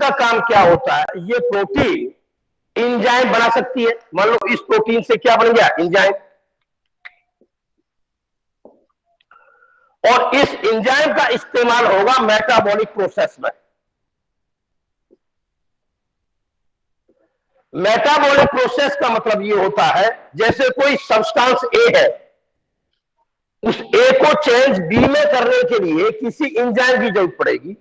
का काम क्या होता है, ये प्रोटीन एंजाइम बना सकती है। मान लो इस प्रोटीन से क्या बन गया, एंजाइम, और इस एंजाइम का इस्तेमाल होगा मेटाबॉलिक प्रोसेस में। मेटाबॉलिक प्रोसेस का मतलब ये होता है, जैसे कोई सब्सटेंस ए है, उस ए को चेंज बी में करने के लिए किसी एंजाइम की जरूरत पड़ेगी,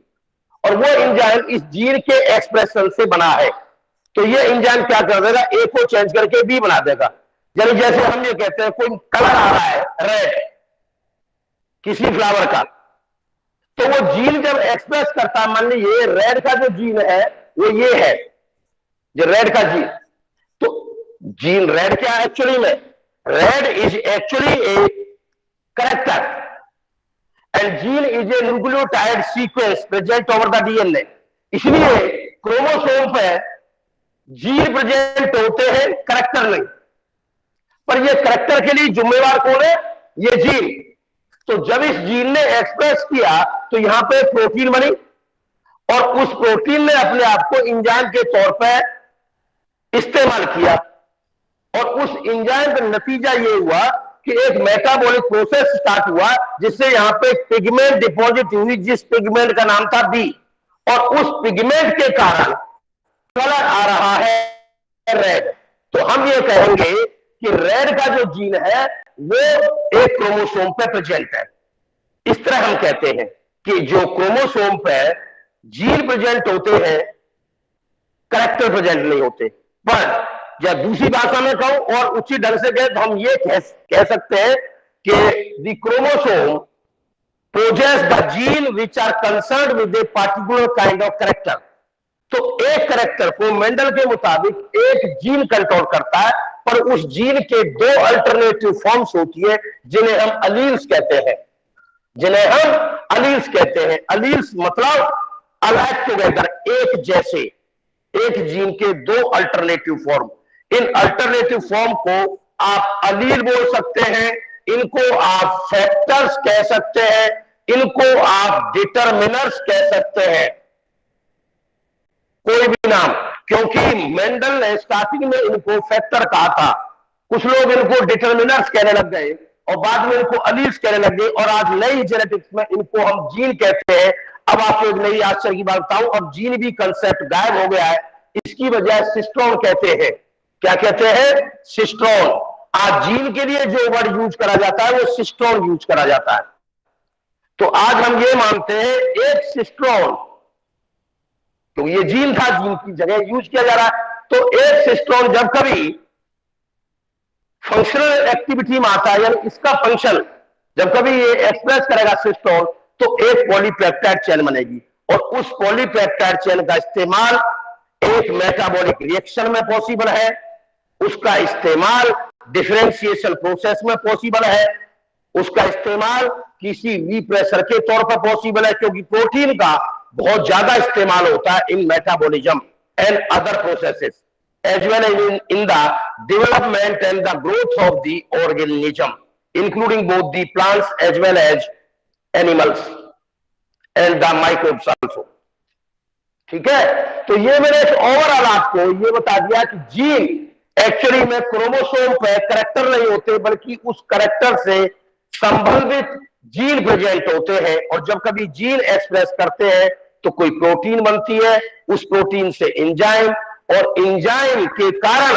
और वो एंजाइम इस जीन के एक्सप्रेशन से बना है। तो ये एंजाइम क्या कर देगा, ए को चेंज करके बी बना देगा। यानी जैसे हम ये कहते हैं कोई कलर आ रहा है रेड किसी फ्लावर का, तो वो जीन जब एक्सप्रेस करता है, मान लीजिए ये रेड का जो जीन है वो ये है, जो रेड का जीन, तो जीन रेड क्या है एक्चुअली में, red is actually a character and gene is a nucleotide sequence present over the DNA. इसलिए क्रोमोसोम पे जीन प्रेजेंट होते हैं, करेक्टर नहीं। पर ये करेक्टर के लिए जिम्मेवार कौन है, ये जीन। तो जब इस जीन ने एक्सप्रेस किया तो यहां पे प्रोटीन बनी, और उस प्रोटीन ने अपने आप को एंजाइम के तौर पर इस्तेमाल किया, और उस एंजाइम का नतीजा ये हुआ कि एक मेटाबॉलिक प्रोसेस स्टार्ट हुआ, जिससे यहां पे पिगमेंट डिपॉजिट हुई, जिस पिगमेंट का नाम था बी, और उस पिगमेंट के कारण कलर आ रहा है रेड। तो हम ये कहेंगे कि रेड का जो जीन है वो एक क्रोमोसोम पे प्रेजेंट है। इस तरह हम कहते हैं कि जो क्रोमोसोम पे जीन प्रेजेंट होते हैं, करेक्टर प्रेजेंट नहीं होते। पर जब दूसरी भाषा में कहूं और उचित ढंग से कहें तो हम ये कह सकते हैं कि the chromosome possess the gene which are concerned with a particular kind of character। तो एक करेक्टर को मेंडल के मुताबिक एक जीन कंट्रोल करता है, पर उस जीन के दो अल्टरनेटिव फॉर्म्स होती है जिन्हें हम अलील्स कहते हैं, जिन्हें हम अलील्स कहते हैं। अलील्स मतलब अलाइक टुगेदर, एक जैसे, एक जीन के दो अल्टरनेटिव फॉर्म। इन अल्टरनेटिव फॉर्म को आप अलील बोल सकते हैं, इनको आप फैक्टर्स कह सकते हैं, इनको आप डिटरमिनर्स कह सकते हैं, कोई भी नाम। क्योंकि मेंडल ने स्टार्टिंग में इनको फैक्टर कहा था, कुछ लोग इनको डिटरमिनर्स कहने लग गए और बाद में इनको अलील्स कहने लग गए, और आज नई जेनेटिक्स में इनको हम जीन कहते हैं। अब आपको एक नई आश्चर्य की बात बताऊं, अब जीन भी कंसेप्ट गायब हो गया है, इसकी वजह सिस्ट्रॉन कहते हैं। क्या कहते हैं, सिस्ट्रॉन। आज जीन के लिए जो वर्ड यूज करा जाता है वो सिस्ट्रॉन यूज करा जाता है। तो आज हम ये मानते हैं एक सिस्ट्रॉन, तो ये जीन था, जीन की जगह यूज किया जा रहा है। तो एक सिस्ट्रॉन जब कभी फंक्शनल एक्टिविटी में आता है, यानी इसका फंक्शन जब कभी ये एक्सप्रेस करेगा सिस्ट्रॉन, तो एक पॉलीपेप्टाइड चेन बनेगी, और उस पॉलीपेप्टाइड चेन का इस्तेमाल एक मेटाबॉलिक रिएक्शन में पॉसिबल है, उसका इस्तेमाल डिफरेंशिएशन प्रोसेस में पॉसिबल है, उसका इस्तेमाल किसी रिप्रेसर के तौर पर पॉसिबल है, क्योंकि प्रोटीन का बहुत ज्यादा इस्तेमाल होता है इन metabolism and other processes as well as in the development and the growth of the organism, including both the plants as well as animals and the microbes also। ठीक है, तो ये मैंने ओवरऑल आपको ये बता दिया कि जीन एक्चुअली में क्रोमोसोम पे करेक्टर नहीं होते, बल्कि उस करेक्टर से संबंधित जीन प्रेजेंट होते हैं, और जब कभी जीन एक्सप्रेस करते हैं तो कोई प्रोटीन बनती है, उस प्रोटीन से एंजाइम, और एंजाइम के कारण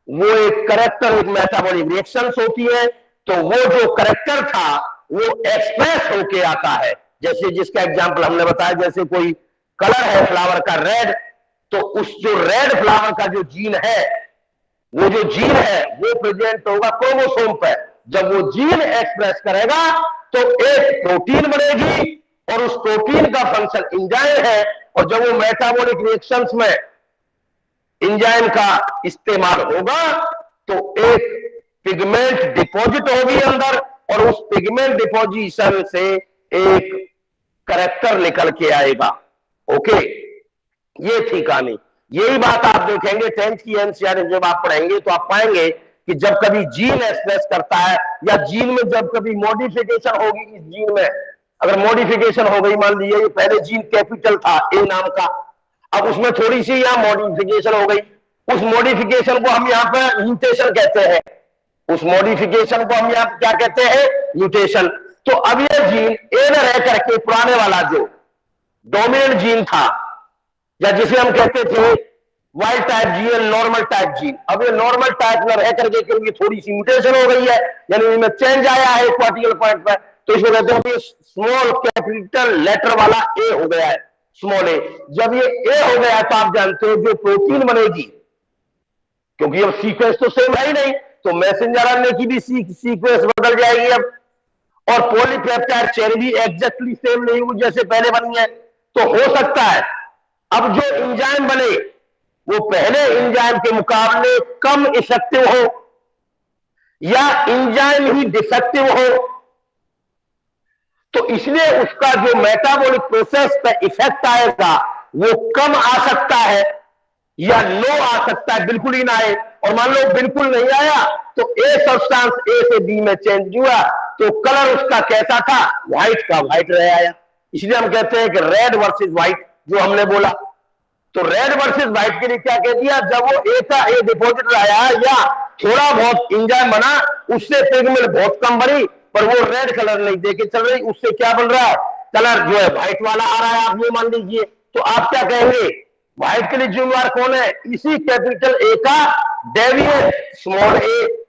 वो एक करेक्टर, एक मेटाबॉलिक रिएक्शंस होती है। तो वो जो करेक्टर था वो एक्सप्रेस होके आता है। जैसे जिसका एग्जांपल हमने बताया, जैसे कोई कलर है फ्लावर का रेड, तो उस जो रेड फ्लावर का जो जीन है, वो जो जीन है वो प्रेजेंट होगा क्रोमोसोम पे। जब वो जीन एक्सप्रेस करेगा तो एक प्रोटीन बनेगी, और उस प्रोटीन का फंक्शन एंजाइम है, और जब वो मेटाबॉलिक रिएक्शंस में एंजाइम का इस्तेमाल होगा तो एक पिगमेंट डिपॉजिट होगी अंदर, और उस पिगमेंट डिपॉजिशन से एक करेक्टर निकल के आएगा। ओके, ये थी कहानी। यही बात आप देखेंगे 10th की एनसीईआरटी जब आप पढ़ेंगे तो आप पाएंगे कि जब कभी जीन एक्सप्रेस करता है, या जीन में जब कभी मॉडिफिकेशन होगी, इस जीन में अगर मॉडिफिकेशन हो गई, मान लीजिए ये पहले जीन कैपिटल था ए नाम का, अब उसमें थोड़ी सी यहाँ मॉडिफिकेशन हो गई, उस मॉडिफिकेशन को हम यहाँ पे म्यूटेशन कहते हैं, उस मॉडिफिकेशन को हम यहाँ क्या कहते हैं, म्यूटेशन। तो अब ये जीन ए में रह करके पुराने वाला जो डोमिनेंट जीन था, या जिसे हम कहते थे wild type gene, normal type gene, अब ये नॉर्मल टाइप में रह करके क्योंकि थोड़ी सी म्यूटेशन हो गई है, यानी इनमें चेंज आया है एक पार्टिकुलर पॉइंट पर, तो इसको कहते हैं स्मॉल कैपिटल लेटर वाला ए हो गया है, स्मॉल ए। जब ये ए हो गया तो आप जानते हो जो प्रोटीन बनेगी, क्योंकि अब सीक्वेंस तो सेम है ही नहीं, तो मैसेंजर आरएनए की भी सीक्वेंस बदल जाएगी अब, और पॉलीपेप्टाइड चेन भी एग्जैक्टली सेम नहीं हुई जैसे पहले बनी है। तो हो सकता है अब जो एंजाइम बने वो पहले एंजाइम के मुकाबले कम इफेक्टिव हो, या एंजाइम ही डिफेक्टिव हो, तो इसलिए उसका जो मेटाबॉलिक प्रोसेस का इफेक्ट आएगा वो कम आ सकता है, या नो आ सकता है, बिल्कुल ही ना आए। और मान लो बिल्कुल नहीं आया तो ए सब्सटेंस ए से बी में चेंज हुआ, तो कलर उसका कैसा था, व्हाइट का व्हाइट रह आया। इसलिए हम कहते हैं कि रेड वर्सेस व्हाइट जो हमने बोला, तो रेड वर्सेस व्हाइट के लिए क्या कह दिया, जब वो ए का ए डिपॉजिट आया या थोड़ा बहुत एंजाइम बना, उससे पिगमेंट बहुत कम बनी, पर वो रेड कलर नहीं देके चल रही, उससे क्या बन रहा है, कलर जो है व्हाइट वाला आ रहा है, आप ये मान लीजिए। तो आप क्या कहेंगे, व्हाइट के लिए जिम्मेवार कौन है, इसी कैपिटल ए का डेविएट स्मॉल ए।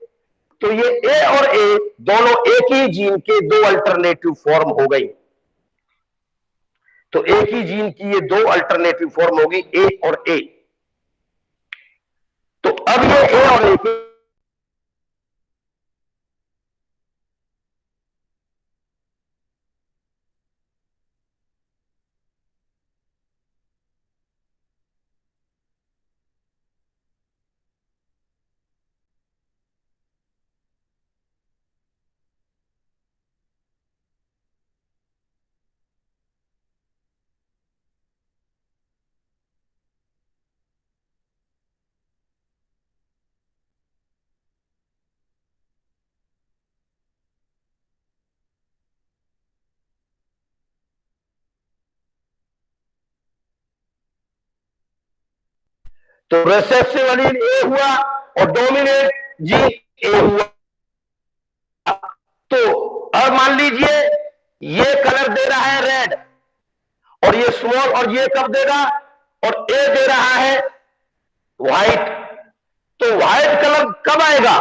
तो ये ए और ए दोनों एक ही जीन के दो अल्टरनेटिव फॉर्म हो गई, तो एक ही जीन की ये दो अल्टरनेटिव फॉर्म होगी, ए और ए। तो अब ये ए और ए के तो रिसेसिव एलील ए हुआ और डोमिनेंट जीन ए हुआ। तो अब मान लीजिए ये कलर दे रहा है रेड, और ये स्मॉल, और ये कब देगा, और ए दे रहा है व्हाइट। तो व्हाइट कलर कब आएगा,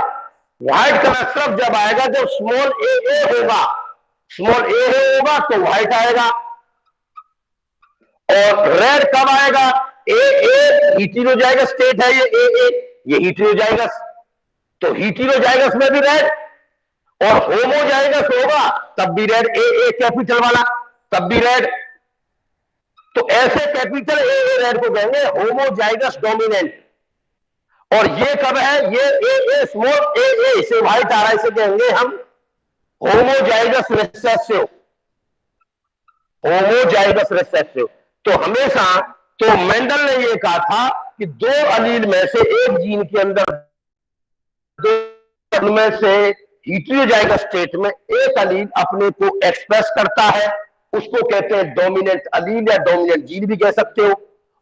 व्हाइट कलर सिर्फ जब आएगा जब स्मॉल ए होगा, स्मॉल ए होगा तो व्हाइट आएगा। और रेड कब आएगा, ए हीटेरोजाइगस स्टेट है, ये हीटेरोजाइगस, तो हीटेरोजाइगस में भी रेड, और होमोजाइगस होगा तब भी रेड, ए कैपिटल वाला तब भी रेड। तो ऐसे कैपिटल ए रेड को कहेंगे होमोजाइगस डोमिनेंट। और ये कब है, ये स्मॉल ए से व्हाइट आ रहा है, इसे कहेंगे हम होमोजाइगस रिसेसिव, होमोजाइगस रिसेसिव। तो हमेशा तो मेंडल ने यह कहा था कि दो अलील में से एक जीन के अंदर, दो में से हीटेरोजाइगस स्टेट में एक अलील अपने को एक्सप्रेस करता है, उसको कहते हैं डोमिनेंट अलील या डोमिनेंट जीन भी कह सकते हो,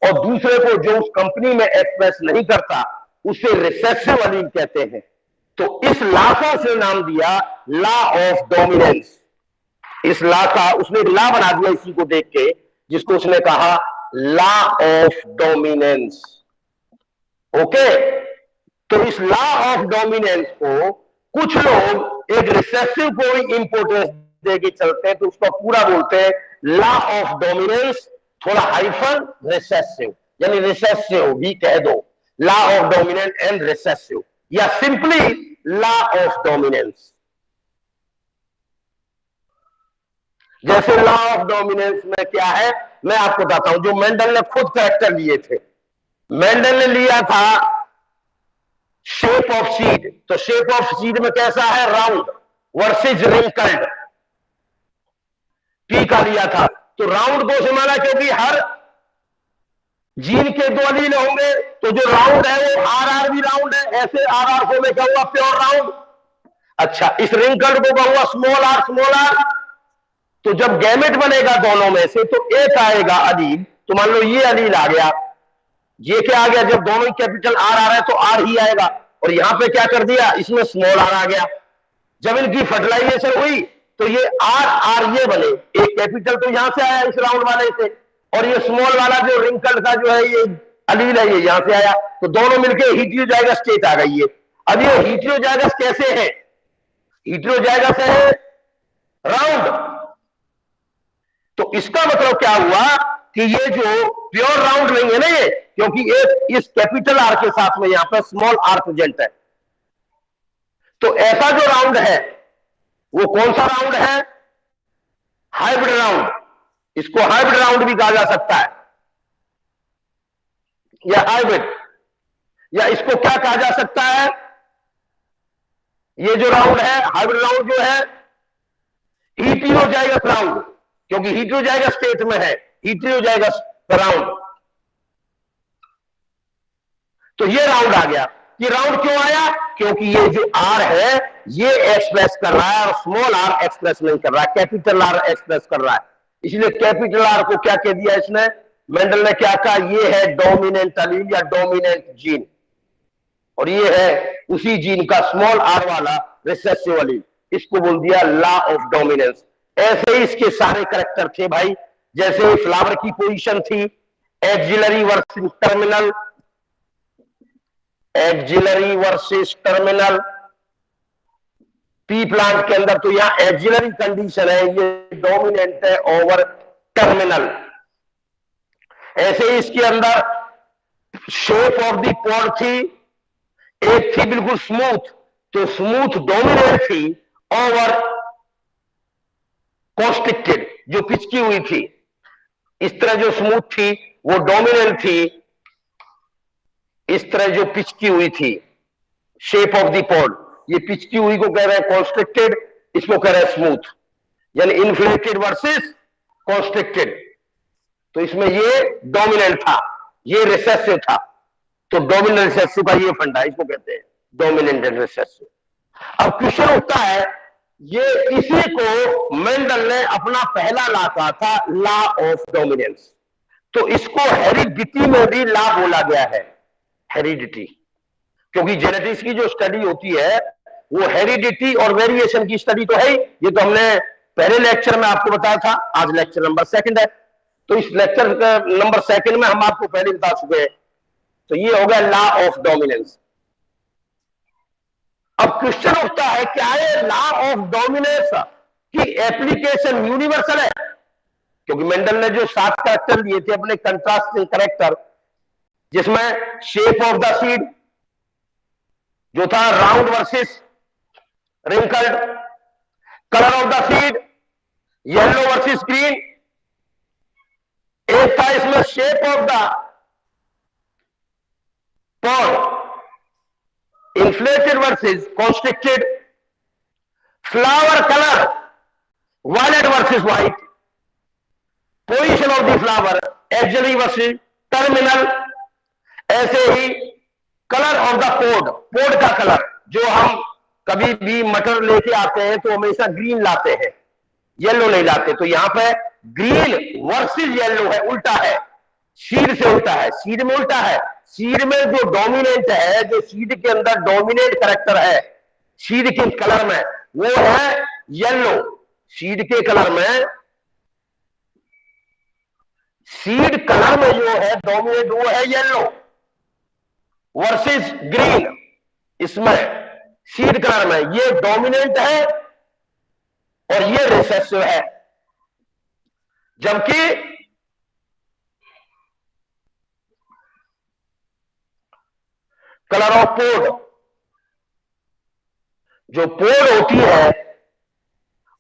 और दूसरे को जो उस कंपनी में एक्सप्रेस नहीं करता उसे रिसेसिव अलील कहते हैं। तो इस लॉ का उसने नाम दिया लॉ ऑफ डोमिनेंस। इस लॉ का उसने एक लॉ बना दिया इसी को देख के, जिसको उसने कहा लॉ ऑफ डोमिनेंस। ओके, तो इस लॉ ऑफ डोमिनेंस को कुछ लोग एक रिसेसिव को ही इंपोर्टेंस देके चलते हैं, तो उसको पूरा बोलते हैं लॉ ऑफ डोमिनेंस, थोड़ा हाइफन रिसेसिव, यानी रिसेसिव भी कह दो, law of dominant and recessive, या सिंपली लॉ ऑफ डोमिनेंस। जैसे लॉ ऑफ डोमिनेंस में क्या है मैं आपको बताता हूं, जो मेंडल ने खुद कैरेक्टर लिए थे। मेंडल ने लिया था शेप ऑफ सीड, तो शेप ऑफ सीड में कैसा है, राउंड वर्सेस रिंकल्ड, पी का लिया था। तो राउंड को से माना क्योंकि हर जीन के दो अलील होंगे, तो जो राउंड है वो आर भी राउंड है, ऐसे आर को मैं कहूंगा प्योर राउंड। अच्छा, इस रिंकल्ड को कहूंगा स्मॉल आर, स्मॉल आर। तो जब गैमेट बनेगा दोनों में से तो एक आएगा अलील, तो मान लो ये अलील आ गया, ये क्या आ गया, जब दोनों ही कैपिटल आर आ रहा है तो आर ही आएगा, और यहां पे क्या कर दिया, इसमें स्मॉल आर आ गया। जब इनकी फर्टिलाइजेशन हुई तो ये आर आर ये बने, एक कैपिटल तो यहां से आया इस राउंड वाले से, और ये स्मॉल वाला जो रिंकल का जो है ये अलील है, ये यहां से आया, तो दोनों मिलके हीटेरोजाइगस स्टेट आ गई है। अब ये हीटेरोजाइगस कैसे है, हीटेरोजाइगस है राउंड। तो इसका मतलब क्या हुआ कि ये जो प्योर राउंड नहीं है ना ये, क्योंकि एक इस कैपिटल आर के साथ में यहां पर स्मॉल आर प्रेजेंट है। तो ऐसा जो राउंड है वो कौन सा राउंड है, हाइब्रिड राउंड। इसको हाइब्रिड राउंड भी कहा जा सकता है, या हाइब्रिड, या इसको क्या कहा जा सकता है, ये जो राउंड है हाइब्रिड राउंड जो है हीटेरोजाइगस राउंड, क्योंकि हीटेरोजाइगस स्टेट में है, हीटेरोजाइगस राउंड। तो ये राउंड आ गया। ये राउंड क्यों आया, क्योंकि ये जो आर है ये एक्सप्रेस कर रहा है और स्मॉल आर एक्सप्रेस नहीं कर रहा है, कैपिटल आर एक्सप्रेस कर रहा है। इसलिए कैपिटल आर को क्या कह दिया इसने, मेंडल ने क्या कहा, ये है डोमिनेंट अलील या डोमिनेंट जीन, और ये है उसी जीन का स्मॉल आर वाला रिसेसिव अलील, इसको बोल दिया लॉ ऑफ डोमिनेंस। ऐसे ही इसके सारे कैरेक्टर थे भाई, जैसे फ्लावर की पोजीशन थी axillary versus terminal, axillary versus terminal, P plant के अंदर तो यहां एक्सिलरी कंडीशन है, ये डोमिनेंट है ओवर टर्मिनल। ऐसे ही इसके अंदर शेप ऑफ द पॉड थी, एक थी बिल्कुल स्मूथ, तो स्मूथ डोमिनेंट थी ओवर कॉन्स्ट्रिक्टेड जो पिचकी हुई थी। इस तरह जो स्मूथ थी वो डोमिनेंट थी, इस तरह जो पिचकी हुई थी शेप ऑफ द पॉड, ये पिचकी हुई को कह रहे हैं कॉन्स्ट्रिक्टेड, इसको कह रहे हैं स्मूथ, यानी इन्फ्लेटेड वर्सेस कॉन्स्ट्रिक्टेड। तो इसमें ये डोमिनेंट था, ये रिसेसिव था, तो डोमिनेंट रिसेसिव का ये फंडा, इसको कहते हैं डोमिनेंट एंड रिसेसिव। अब क्वेश्चन उठता है, ये इसी को मेंडल ने अपना पहला लॉ कहा था, लॉ ऑफ डोमिनेंस। तो इसको हेरिडिटी में भी लॉ बोला गया है, हेरिडिटी, क्योंकि जेनेटिक्स की जो स्टडी होती है वो हेरिडिटी और वेरिएशन की स्टडी तो है ही, ये तो हमने पहले लेक्चर में आपको बताया था, आज लेक्चर नंबर 2 है, तो इस लेक्चर नंबर 2 में हम आपको पहले बता चुके हैं। तो ये हो गया लॉ ऑफ डोमिनेंस। अब क्वेश्चन उठता है, क्या ये लॉ ऑफ डोमिनेंस की एप्लीकेशन यूनिवर्सल है, क्योंकि मेंडल ने जो 7 कैरेक्टर दिए थे अपने कंट्रास्टिंग कैरेक्टर, जिसमें शेप ऑफ द सीड जो था round versus wrinkled, colour of the seed yellow versus green, एक था इसमें shape of the pod inflated versus constricted, flower colour violet versus white, position of the flower axillary versus terminal. ऐसे ही colour of the pod, pod का colour, जो हम कभी भी मटर लेके आते हैं तो हमेशा ग्रीन लाते हैं, येलो नहीं लाते, तो यहां पे ग्रीन वर्सेस येलो है, उल्टा है, सीड से उल्टा है, सीड में उल्टा है। सीड में जो डोमिनेंट है, जो सीड के अंदर डोमिनेंट कैरेक्टर है सीड के कलर में, वो है येलो। सीड के कलर में, सीड कलर में जो है डोमिनेंट वो है येलो वर्सेस ग्रीन, इसमें सीड कलर में ये डोमिनेंट है और ये रिसेसिव है। जबकि कलर ऑफ पोड, जो पोड होती है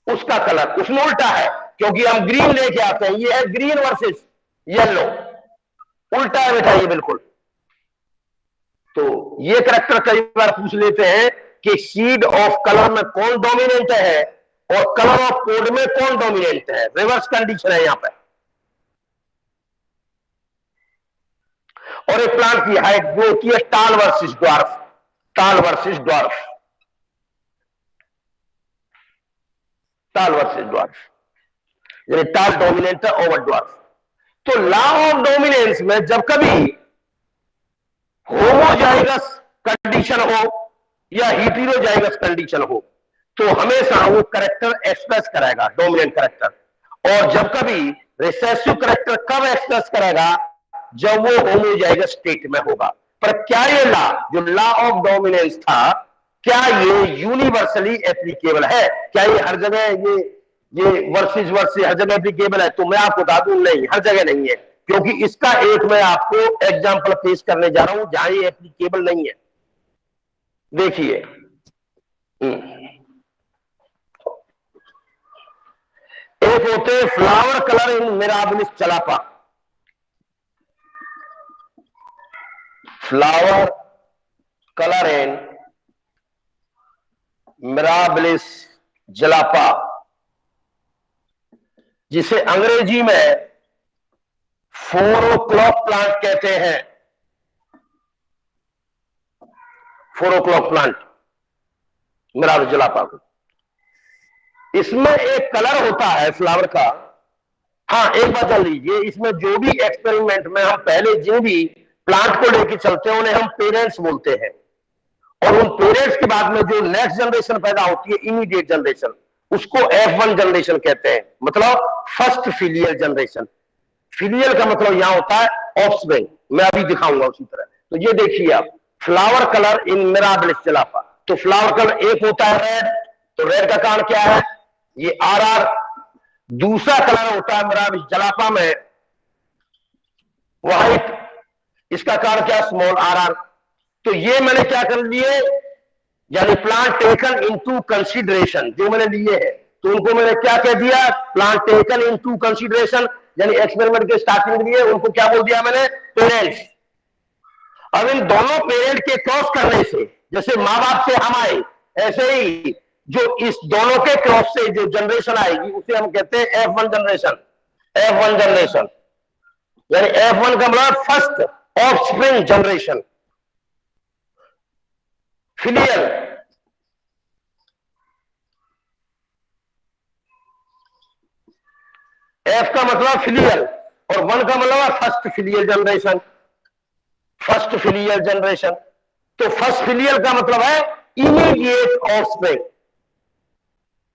उसका कलर उसमें उल्टा है, क्योंकि हम ग्रीन लेके आते हैं, ये है ग्रीन वर्सेस येलो, उल्टा है बेटा ये बिल्कुल। तो ये कैरेक्टर कई बार पूछ लेते हैं कि सीड ऑफ कलर में कौन डोमिनेंट है और कलर ऑफ पोड में कौन डोमिनेंट है, रिवर्स कंडीशन है यहां पर। और एक प्लांट की हाइट जो होती है टाल वर्सेस ड्वार्फ, टाल वर्सेस ड्वार्फ, टाल वर्सेस ड्वार्फ, यानी टाल डोमिनेंट है ओवर ड्वार्फ। तो लॉ ऑफ डोमिनेंस में जब कभी होमोजाइगस कंडीशन हो या हीटेरोजाइगस कंडीशन हो, तो हमेशा वो करेक्टर एक्सप्रेस करेगा डोमिनेंट करेक्टर। और जब कभी रिसेसिव करेक्टर कब एक्सप्रेस करेगा, जब वो होमोजाइगस स्टेट में होगा। पर क्या ये लॉ, जो लॉ ऑफ डोमिनेंस था, क्या ये यूनिवर्सली एप्लीकेबल है? क्या ये हर जगह ये वर्सेस वर्सेस हर जगह एप्लीकेबल है? तो मैं आपको बता दूं, नहीं, हर जगह नहीं है। क्योंकि इसका एक मैं आपको एग्जांपल पेश करने जा रहा हूं जहां ये एप्लीकेबल नहीं है। देखिए, एक होते flower colour in mirabilis जलापा, flower colour in mirabilis जलापा, जिसे अंग्रेजी में 4 o'clock प्लांट कहते हैं। 4 o'clock प्लांट, मिराबिलिस जलापा को। इसमें एक कलर होता है फ्लावर का। हाँ, एक बात जान लीजिए, इसमें जो भी एक्सपेरिमेंट में हम पहले जिन भी प्लांट को लेकर चलते हैं उन्हें हम पेरेंट्स बोलते हैं। और उन पेरेंट्स के बाद में जो नेक्स्ट जनरेशन पैदा होती है, इमीडिएट जनरेशन, उसको F1 जनरेशन कहते हैं, मतलब फर्स्ट फिलियल जनरेशन। फिलियल का मतलब यहां होता है ऑफस्प्रिंग, मैं अभी दिखाऊंगा उसी तरह। तो ये देखिए आप, फ्लावर कलर इन मिराबिलिस जलापा। तो फ्लावर कलर एक होता है रेड, तो रेड का कारण क्या है, ये RR। दूसरा कलर होता है मिराबिलिस जलापा में व्हाइट, इसका कारण क्या, स्मॉल RR। तो ये मैंने क्या कर लिए, यानी प्लांट टेकन इनटू कंसीडरेशन, जो मैंने लिए हैं तो उनको मैंने क्या कह दिया, प्लांट टेकन इनटू कंसीडरेशन, यानी एक्सपेरिमेंट के स्टार्टिंग के लिए उनको क्या बोल दिया मैंने, पेरेंट्स। अब इन दोनों पेरेंट के क्रॉस करने से, जैसे माँ बाप से हम आए, ऐसे ही जो इस दोनों के क्रॉस से जो जनरेशन आएगी उसे हम कहते हैं F1 जनरेशन। F1 जनरेशन यानी F1 का मतलब first offspring generation, filial. F का मतलब फिलियल और 1 का मतलब first filial generation, first filial generation. तो फर्स्ट फिलियल का मतलब है इमीडिएट ऑफस्प्रिंग।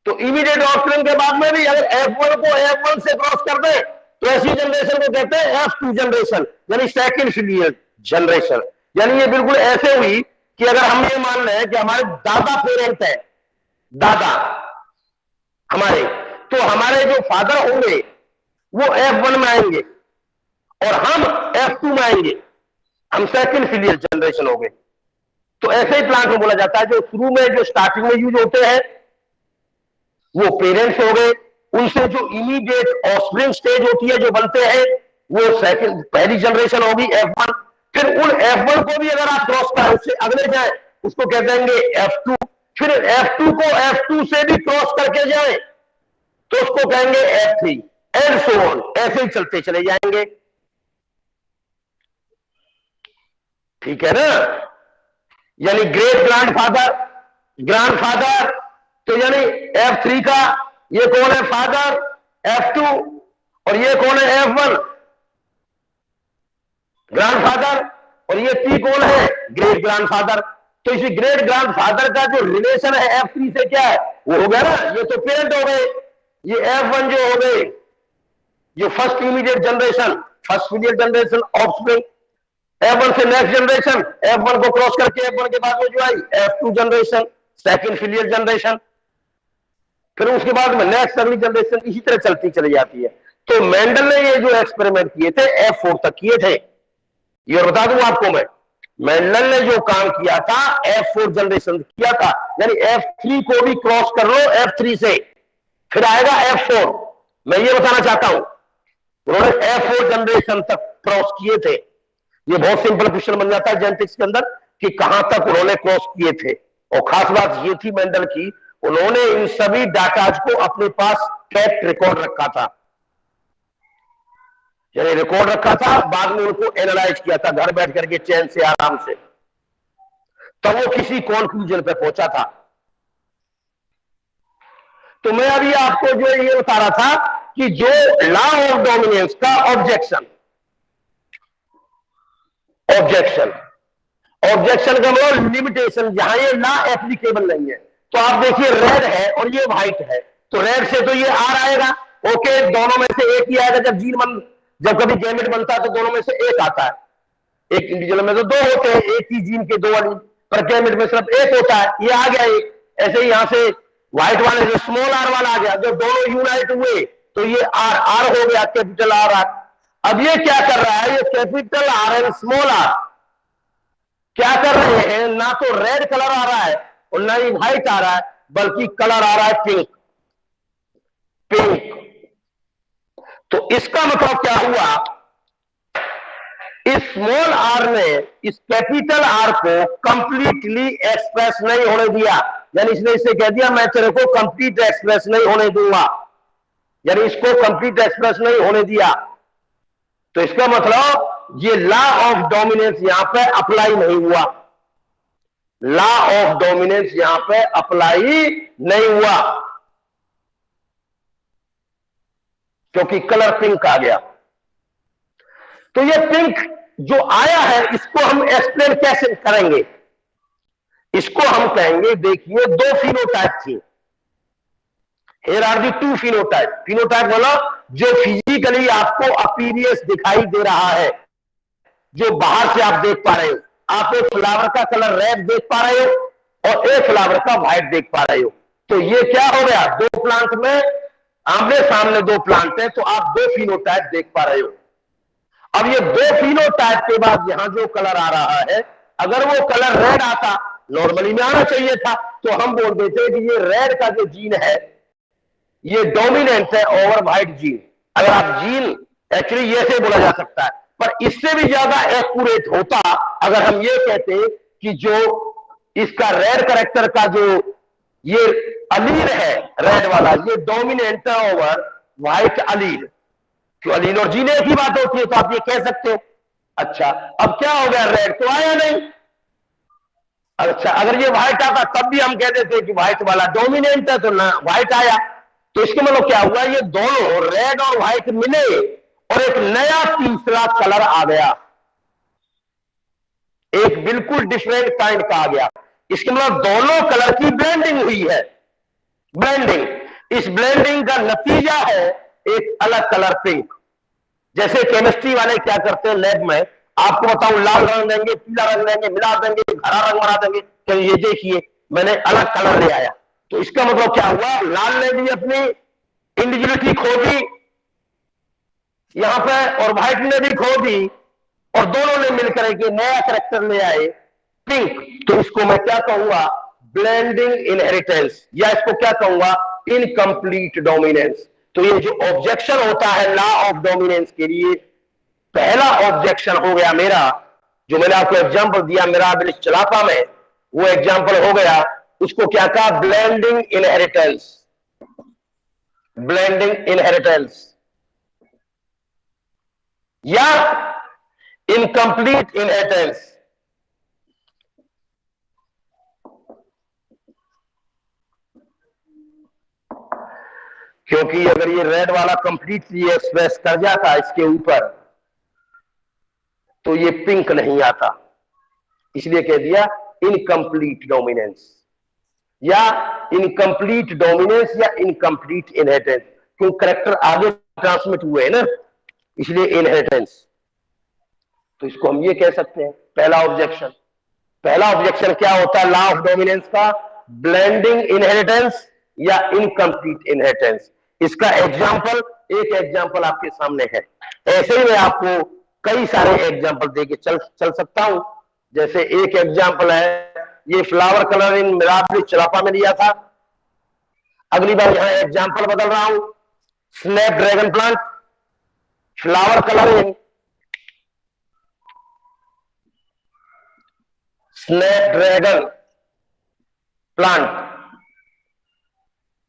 तो इमीडिएट ऑफस्प्रिंग के बाद में भी अगर F1 को F1 से क्रॉस कर दे तो ऐसी जनरेशन को कहते हैं F2 जनरेशन, यानी सेकंड फिलियल जनरेशन। यानी ये बिल्कुल ऐसे हुई कि अगर हम ये मान लें कि हमारे दादा पेरेंट है, दादा हमारे, तो हमारे जो फादर होंगे वो F1 में आएंगे और हम F2 में आएंगे, हम सेकंड फिलियल जनरेशन हो गए। तो ऐसे ही प्लांट में बोला जाता है जो शुरू में जो स्टार्टिंग में यूज होते हैं वो पेरेंट्स हो गए, उनसे जो इमीडिएट ऑफस्प्रिंग स्टेज होती है जो बनते हैं वो सेकंड पहली जनरेशन होगी F1। फिर उन F1 को भी अगर आप क्रॉस करें उससे अगले जाए उसको कह देंगे F2। फिर F2 को F2 से भी क्रॉस करके जाए तो उसको कहेंगे F3 एंड सो ऑन, ऐसे ही चलते चले जाएंगे। ठीक है ना, यानी ग्रेट ग्रैंडफादर, ग्रैंडफादर, तो यानी F3 का ये कौन है, फादर, F2, और ये कौन है, F1 ग्रैंडफादर, और ये P कौन है, ग्रेट ग्रैंडफादर। तो इसी ग्रेट ग्रैंडफादर का जो रिलेशन है F3 से क्या है, वो हो गया ना, ये तो पेरेंट हो गए, ये F1 जो हो गए, ये first immediate generation, first filial generation offspring. F1 से नेक्स्ट जनरेशन, F1 को क्रॉस करके F1 के बाद में जो आई F2 generation, second filial generation. फिर उसके बाद में नेक्स्ट अगली जनरेशन, इसी तरह चलती चली जाती है। तो मेंडल ने ये जो एक्सपेरिमेंट किए थे F4 तक किए थे। ये बता दूं आपको मैं, मेंडल ने जो काम किया था F4 जनरेशन किया था, यानी F3 को भी क्रॉस कर लो F3 से, फिर आएगा F4। मैं ये बताना चाहता हूं, उन्होंने F4 जनरेशन तक क्रॉस किए थे। ये बहुत सिंपल क्वेश्चन बन जाता है जेनेटिक्स के अंदर कि कहां तक उन्होंने क्रॉस किए थे। और खास बात ये थी मेंडल की, उन्होंने इन सभी डाटाज को अपने पास फैक्ट रिकॉर्ड रखा था, यानी रिकॉर्ड रखा था, बाद में उनको एनालाइज किया था घर बैठ करके चैन से आराम से, तब वो किसी कंक्लूजन पे पहुंचा था। तो मैं अभी आपको जो ये बता रहा था कि जो लॉ ऑफ डोमिनेंस का ऑब्जेक्शन, ऑब्जेक्शन का मतलब लिमिटेशन, जहां ये लॉ एप्लीकेबल नहीं है। तो आप देखिए रेड है और ये व्हाइट है, तो रेड से तो ये आर आएगा, ओके, दोनों में से एक ही आएगा। जब कभी गैमेट बनता है तो दोनों में से एक आता है, एक इंडिविजुअल में तो दो होते हैं, एक ही जीन के दो वाली, पर गैमेट में सिर्फ एक होता है, ये आ गया एक। ऐसे ही यहां से व्हाइट वाले जो स्मॉल आर वाला आ गया, जब दोनों यूनाइट हुए तो ये आर आर हो गया, कैपिटल आर आर। अब ये क्या कर रहा है, ये capital R and small R क्या कर रहे हैं, ना तो रेड कलर आ रहा है और ना ही व्हाइट आ रहा है, बल्कि कलर आ रहा है पिंक, पिंक। तो इसका मतलब क्या हुआ, इस स्मॉल आर ने इस कैपिटल आर को कंप्लीटली एक्सप्रेस नहीं होने दिया, यानी इसने इसे कह दिया मैं तेरे को कंप्लीट एक्सप्रेस नहीं होने दूंगा, यानी इसको कंप्लीट एक्सप्रेस नहीं होने दिया। तो इसका मतलब ये लॉ ऑफ डोमिनेंस यहां पे अप्लाई नहीं हुआ, लॉ ऑफ डोमिनेंस यहां पे अप्लाई नहीं हुआ, क्योंकि कलर पिंक आ गया। तो ये पिंक जो आया है इसको हम एक्सप्लेन कैसे करेंगे, इसको हम कहेंगे, देखिए दो फिनोटाइप थी, here are the two phenotype. Phenotype मतलब जो फिजिकली आपको अपीयरेंस दिखाई दे रहा है, जो बाहर से आप देख पा रहे हो, आप एक फ्लावर का कलर रेड देख पा रहे हो और एक फ्लावर का व्हाइट देख पा रहे हो। तो ये क्या हो गया, दो प्लांट में आमने सामने दो प्लांट है, तो आप दो फिनोटाइप देख पा रहे हो। अब ये दो फिनोटाइप के बाद यहां जो कलर आ रहा है, अगर वो कलर रेड आता, नॉर्मली में आना चाहिए था, तो हम बोल देते कि ये रेड का जो जीन है ये डोमिनेंट है ओवर व्हाइट जीन। अगर आप जीन एक्चुअली ये से बोला जा सकता है, पर इससे भी ज्यादा एक्यूरेट होता अगर हम ये कहते कि जो इसका रेड कैरेक्टर का जो ये अलील है रेड वाला, ये डोमिनेंट है ओवर व्हाइट अलील। क्यों अलील और जीन एक ही बात होती है, तो आप ये कह सकते हो। अच्छा, अब क्या हो गया, रेड तो आया नहीं। अच्छा, अगर ये व्हाइट आता तब भी हम कह देते कि व्हाइट वाला डोमिनेंट है, तो ना व्हाइट आया। तो इसके मतलब क्या हुआ, ये दोनों रेड और व्हाइट मिले और एक नया तीसरा कलर आ गया, एक बिल्कुल डिफरेंट काइंड का आ गया। इसके मतलब दोनों कलर की ब्लेंडिंग हुई है, ब्लेंडिंग। इस ब्लेंडिंग का नतीजा है एक अलग कलर पिंक। जैसे केमिस्ट्री वाले क्या करते हैं लैब में, आपको बताऊं, लाल रंग देंगे, पीला रंग देंगे, मिला देंगे, हरा रंग बना देंगे, तो ये देखिए मैंने अलग कलर ले आया। तो इसका मतलब क्या हुआ, लाल ने भी अपनी इंडिविजुअलिटी खो दी यहां पे और व्हाइट ने भी खो दी, और दोनों ने मिलकर एक नया कैरेक्टर ले आए पिंक। तो इसको मैं क्या कहूंगा, ब्लेंडिंग इनहेरिटेंस, या इसको क्या कहूंगा, इनकम्प्लीट डोमिनेंस। तो ये जो ऑब्जेक्शन होता है लॉ ऑफ डोमिनेंस के लिए, पहला ऑब्जेक्शन हो गया मेरा, जो मैंने आपको एग्जांपल दिया मिराबिलिस चलापा में, वो एग्जांपल हो गया, उसको क्या कहा, ब्लेंडिंग इनहेरिटेंस, ब्लेंडिंग इनहेरिटेंस या इनकम्प्लीट इनहेरिटेंस। क्योंकि अगर ये रेड वाला कंप्लीटली एक्सप्रेस कर जाता इसके ऊपर, तो ये पिंक नहीं आता, इसलिए कह दिया इनकम्प्लीट डोमिनेंस, या इनकम्प्लीट डोमिनेंस या इनकम्प्लीट इनहेरिटेंस। क्यों, करेक्टर आगे ट्रांसमिट हुए हैं ना, इसलिए इनहेरिटेंस। तो इसको हम ये कह सकते हैं पहला ऑब्जेक्शन। पहला ऑब्जेक्शन क्या होता है लॉ ऑफ डोमिनेंस का, ब्लेंडिंग इनहेरिटेंस या इनकम्प्लीट इनहेरिटेंस। इसका एग्जांपल, एक एग्जांपल आपके सामने है, ऐसे ही मैं आपको कई सारे एग्जांपल देके चल सकता हूं। जैसे एक एग्जांपल है, ये फ्लावर कलर इन मिराबिलिस चलापा में लिया था। अगली बार यहां एग्जांपल बदल रहा हूं, snap dragon plant, flower colour इन स्नैप ड्रैगन प्लांट,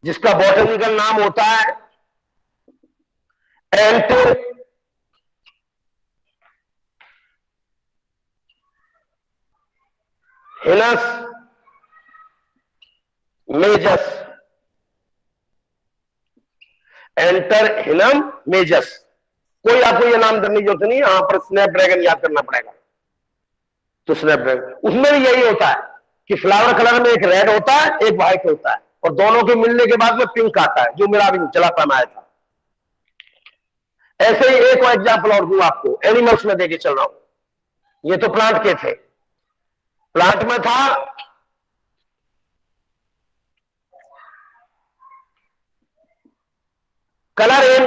जिसका बॉटनिकल नाम होता है एंथेरिनस मेजस, एंथेरिनम मेजस। कोई आपको यह नाम करने की जरूरत नहीं, यहां पर स्नैप ड्रैगन याद करना पड़ेगा। तो स्नैपड्रैगन उसमें भी यही होता है कि फ्लावर कलर में एक रेड होता है, एक व्हाइट होता है, और दोनों के मिलने के बाद में पिंक आता है, जो मेरा भी चला आया था। ऐसे ही एक और एग्जाम्पल और दूं आपको, एनिमल्स में देके चल रहा हूं। ये तो प्लांट के थे। प्लांट में था colour in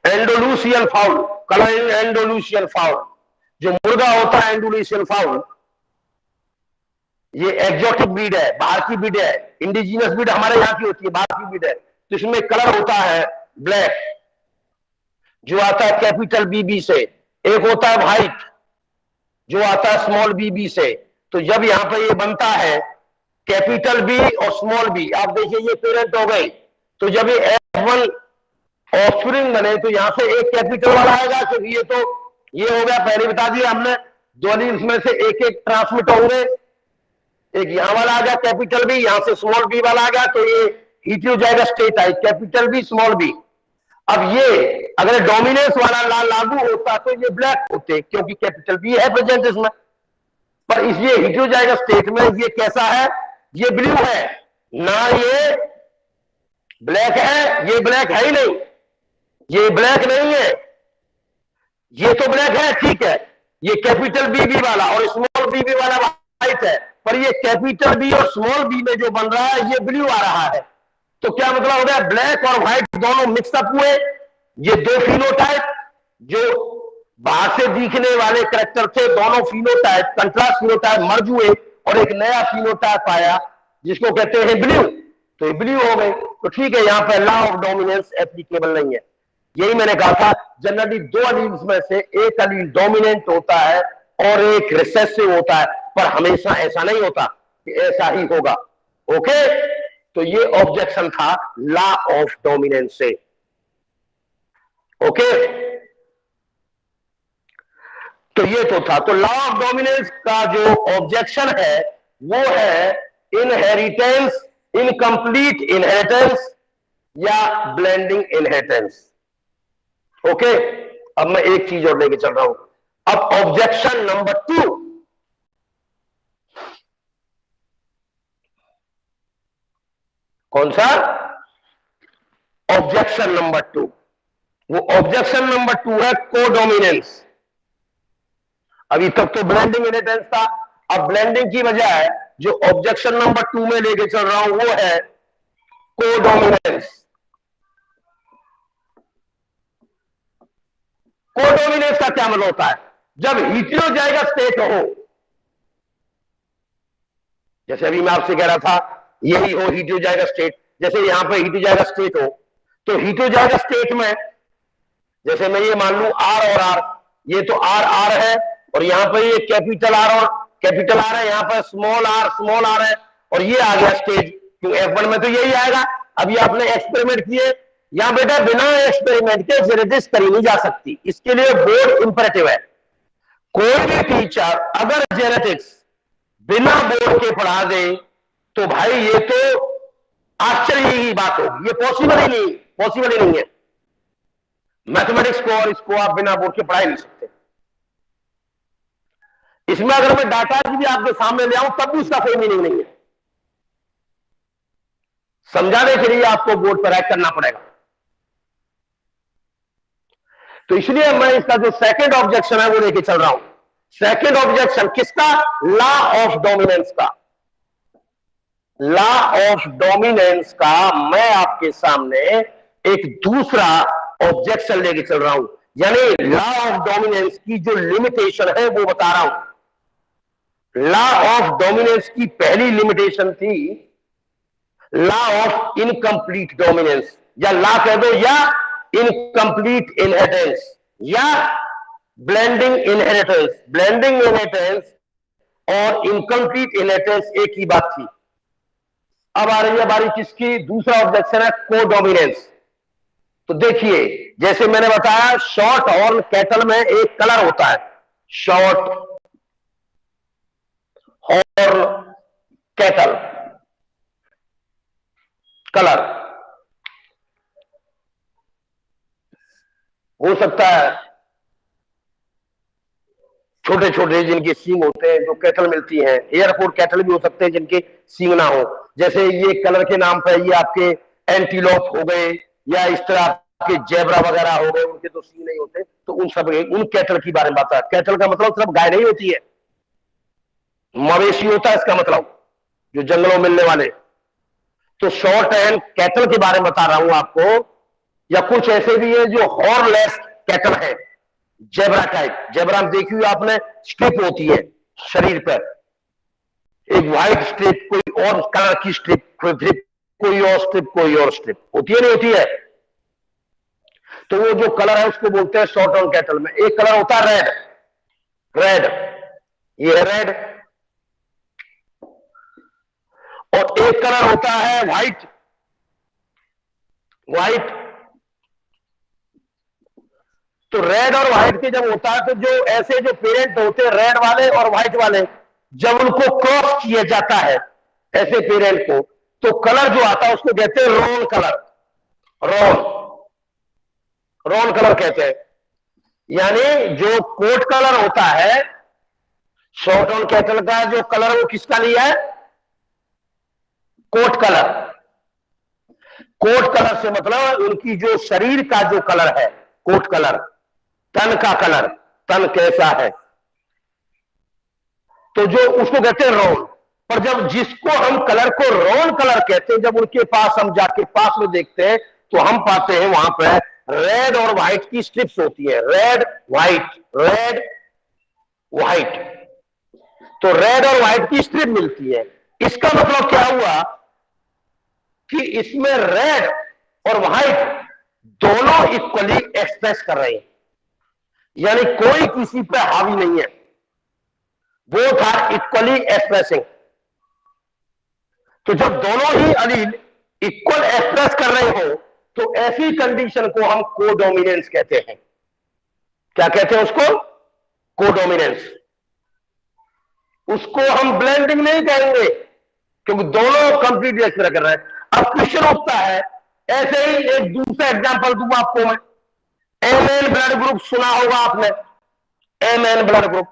Andalusian fowl, colour in Andalusian fowl. जो मुर्गा होता है एंडोलूसियन फाउल, ये एक्जोटिक ब्रीड है, बाहर की ब्रीड है। इंडिजिनस ब्रीड हमारे यहां की होती है, बाहर की ब्रीड है। तो इसमें कलर होता है ब्लैक, जो आता है कैपिटल बीबी से। एक होता है व्हाइट, जो आता है स्मॉल बीबी से। तो जब यहां पर ये बनता है कैपिटल बी और स्मॉल बी, आप देखिए ये पेरेंट हो गई। तो जब ये F1 ऑफस्प्रिंग बने तो यहां से एक कैपिटल वाला आएगा, क्योंकि ये हो गया, पहले बता दिया हमने, दो एलील्स में से एक एक ट्रांसमिट होंगे। एक यहां वाला आ गया कैपिटल बी, यहां से स्मॉल बी वाला आ गया, तो ये हेटेरोजाइगस स्टेट आई, कैपिटल बी स्मॉल बी। अब ये अगर डोमिनेंस वाला ला लागू होता तो ये ब्लैक होते, क्योंकि कैपिटल बी है प्रेजेंट इसमें। पर इस ये हेटेरोजाइगस स्टेट में ये कैसा है, ये ब्लू है ना, ये ब्लैक है। ये ब्लैक है ही नहीं, ये ब्लैक नहीं है, ये तो ब्लैक है, ठीक है। ये कैपिटल बीबी वाला और स्मॉल बीबी वाला व्हाइट है, पर ये कैपिटल बी और स्मॉल बी में जो बन रहा है ये ब्लू आ रहा है। तो क्या मतलब हो गया, ब्लैक और व्हाइट दोनों मिक्सअप हुए। ये दो फिनोटाइप जो बाहर से दिखने वाले करेक्टर थे, दोनों फिनोटाइप कंट्रास्ट फिनोटाइप मर्ज हुए और एक नया फिनोटाइप आया जिसको कहते हैं ब्लू। तो ये ब्लू हो गए। तो ठीक है, यहां पर लॉ ऑफ डोमिनेंस एप्लीकेबल नहीं है। यही मैंने कहा था, जनरली दो अलील्स में से एक अलील डोमिनेंट होता है और एक रिसेसिव होता है, पर हमेशा ऐसा नहीं होता कि ऐसा ही होगा। ओके, तो ये ऑब्जेक्शन था लॉ ऑफ डोमिनेंस से। ओके, तो ये तो था। तो लॉ ऑफ डोमिनेंस का जो ऑब्जेक्शन है वो है इनहेरिटेंस, इनकम्प्लीट इनहेरिटेंस या ब्लेंडिंग इनहेरिटेंस। ओके, अब मैं एक चीज और लेके चल रहा हूं। अब ऑब्जेक्शन नंबर 2, कौन सा? ऑब्जेक्शन नंबर 2, वो ऑब्जेक्शन नंबर 2 है कोडोमिनेंस। अभी तक तो ब्लेंडिंग इनहेरिटेंस था, अब ब्लेंडिंग की बजाय जो ऑब्जेक्शन नंबर 2 में लेके चल रहा हूं वो है कोडोमिनेंस। कोडोमिनेंस का क्या मतलब होता है? जब हेटेरोजाइगस स्टेट हो, जैसे अभी मैं आपसे कह रहा था यही हो हेटेरोजाइगस स्टेट, जैसे यहां पे हेटेरोजाइगस स्टेट हो, तो हेटेरोजाइगस स्टेट में जैसे मैं ये मान लूं आर और आर, ये तो आर आर है और यहां पर ये कैपिटल आर और कैपिटल आर है, यहां पर स्मॉल आर है, और ये आ गया स्टेज। क्योंकि F1 में तो यही आएगा। अभी आपने एक्सपेरिमेंट किए, यहां बेटा बिना एक्सपेरिमेंट के जेनेटिक्स करी नहीं जा सकती, इसके लिए बोर्ड इंपरेटिव है। कोई भी टीचर अगर जेनेटिक्स बिना बोर्ड के पढ़ा दे तो भाई ये तो आश्चर्य की बात होगी, ये पॉसिबल ही नहीं है। मैथमेटिक्स को और इसको आप बिना बोर्ड के पढ़ा ही नहीं सकते। इसमें अगर मैं डाटा की भी आपके सामने ले आऊं तब भी उसका कोई मीनिंग नहीं है। समझाने के लिए आपको बोर्ड पर ऐड करना पड़ेगा। तो इसलिए मैं इसका जो सेकंड ऑब्जेक्शन है वो लेके चल रहा हूं। सेकंड ऑब्जेक्शन किसका? लॉ ऑफ डोमिनेंस का। लॉ ऑफ डोमिनेंस का मैं आपके सामने एक दूसरा ऑब्जेक्शन लेके चल रहा हूं, यानी लॉ ऑफ डोमिनेंस की जो लिमिटेशन है वो बता रहा हूं। लॉ ऑफ डोमिनेंस की पहली लिमिटेशन थी लॉ ऑफ इनकम्प्लीट डोमिनेंस, या लॉ कह दो या इनकम्प्लीट इनहेरिटेंस या ब्लेंडिंग इनहेरिटेंस। ब्लेंडिंग इनहेरिटेंस और इनकम्प्लीट इनहेरिटेंस एक ही बात थी। अब आ रही है बारी किसकी? दूसरा ऑब्जेक्शन है कोडोमिनेंस। तो देखिए, जैसे मैंने बताया शॉर्ट हॉर्न कैटल में एक कलर होता है, शॉर्ट हॉर्न कैटल कलर। हो सकता है छोटे छोटे जिनके सींग होते हैं, जो कैटल मिलती हैं, एयरफोर्ड कैटल भी हो सकते हैं जिनके सींग ना हो। जैसे ये कलर के नाम पर ये आपके एंटीलोप हो गए, या इस तरह के जेब्रा वगैरह हो गए, उनके तो सींग नहीं होते, तो उन सब उन कैटल की बारे में बात है। कैटल का मतलब सिर्फ गाय नहीं होती है, मवेशी होता है इसका मतलब, जो जंगलों में मिलने वाले। तो शॉर्ट हैंड कैटल के बारे में बता रहा हूं आपको। या कुछ ऐसे भी है जो हॉर्नलेस कैटल है, जेब्रा टाइप। जेब्रा में देखी हुई आपने, स्ट्रिप होती है शरीर पर, एक व्हाइट स्ट्रिप, कोई और कलर की स्ट्रिप, कोई और स्ट्रिप, कोई और स्ट्रिप होती है, नहीं होती है। तो वो जो कलर है उसको बोलते हैं शॉर्ट हॉर्न कैटल में। एक कलर होता है रेड, रेड, ये है रेड। और एक कलर होता है व्हाइट, व्हाइट। तो रेड और व्हाइट के जब होता है, तो जो ऐसे जो पेरेंट होते हैं रेड वाले और व्हाइट वाले, जब उनको क्रॉस किया जाता है ऐसे पेरेंट को, तो कलर जो आता है उसको कहते हैं रोन कलर। रोन, रोन कलर कहते हैं। यानी जो कोट कलर होता है शॉर्ट हॉर्न कैटल का, जो कलर वो किसका लिया है? Coat colour. कोट कलर से मतलब उनकी जो शरीर का जो कलर है, कोट कलर, तन का कलर, तन कैसा है, तो जो उसको कहते हैं रोन। पर जब जिसको हम कलर को रोन कलर कहते हैं, जब उनके पास हम जाके पास में देखते हैं, तो हम पाते हैं वहां पर रेड और व्हाइट की स्ट्रिप्स होती है, रेड व्हाइट, रेड व्हाइट। तो रेड और व्हाइट की स्ट्रिप मिलती है। इसका मतलब क्या हुआ कि इसमें रेड और व्हाइट दोनों इक्वली एक्सप्रेस कर रहे हैं, यानी कोई किसी पे हावी नहीं है, बोथ आर इक्वली एक्सप्रेसिंग। तो जब दोनों ही अलील इक्वल एक्सप्रेस कर रहे हो, तो ऐसी कंडीशन को हम कोडोमिनेंस कहते हैं। क्या कहते हैं उसको? कोडोमिनेंस। उसको हम ब्लेंडिंग नहीं कहेंगे, क्योंकि दोनों कंप्लीट एक्सप्रेस कर रहे हैं। अब क्वेश्चन उठता है, ऐसे ही एक दूसरा एग्जांपल दूंगा आपको मैं। एमएन ब्लड ग्रुप सुना होगा आपने, एमएन ब्लड ग्रुप।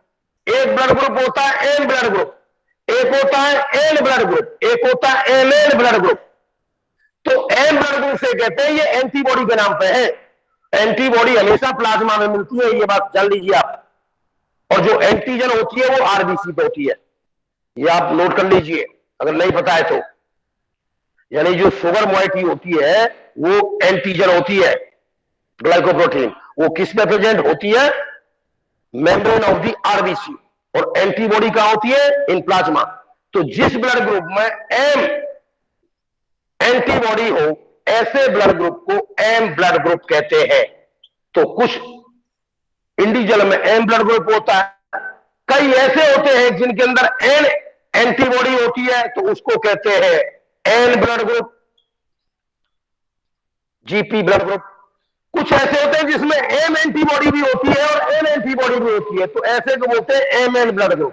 एक ब्लड ग्रुप होता है एम ब्लड ग्रुप, एक होता है एन ब्लड ग्रुप, एक होता है एमएन ब्लड ग्रुप। तो एम ब्लड ग्रुप से कहते हैं ये एंटीबॉडी के नाम पे है। एंटीबॉडी हमेशा प्लाज्मा में मिलती है, ये बात जान लीजिए आप। और जो एंटीजन होती है वो आरबीसी पे होती है, ये आप नोट कर लीजिए अगर नहीं पता है तो। यानी जो शुगर मोइटी होती है वो एंटीजन होती है, ग्लाइकोप्रोटीन। वो किस पे प्रेजेंट होती है? Membrane of the RBC. और एंटीबॉडी कहां होती है? In plasma. तो जिस ब्लड ग्रुप में एम एंटीबॉडी हो, ऐसे ब्लड ग्रुप को एम ब्लड ग्रुप कहते हैं। तो कुछ इंडिविजुअल में एम ब्लड ग्रुप होता है, कई ऐसे होते हैं जिनके अंदर एन एंटीबॉडी होती है, तो उसको कहते हैं N blood group, GP blood group. कुछ ऐसे होते हैं जिसमें एम एंटीबॉडी भी होती है और एन एंटीबॉडी भी होती है, तो ऐसे को बोलते हैं एम एन ब्लड ग्रुप।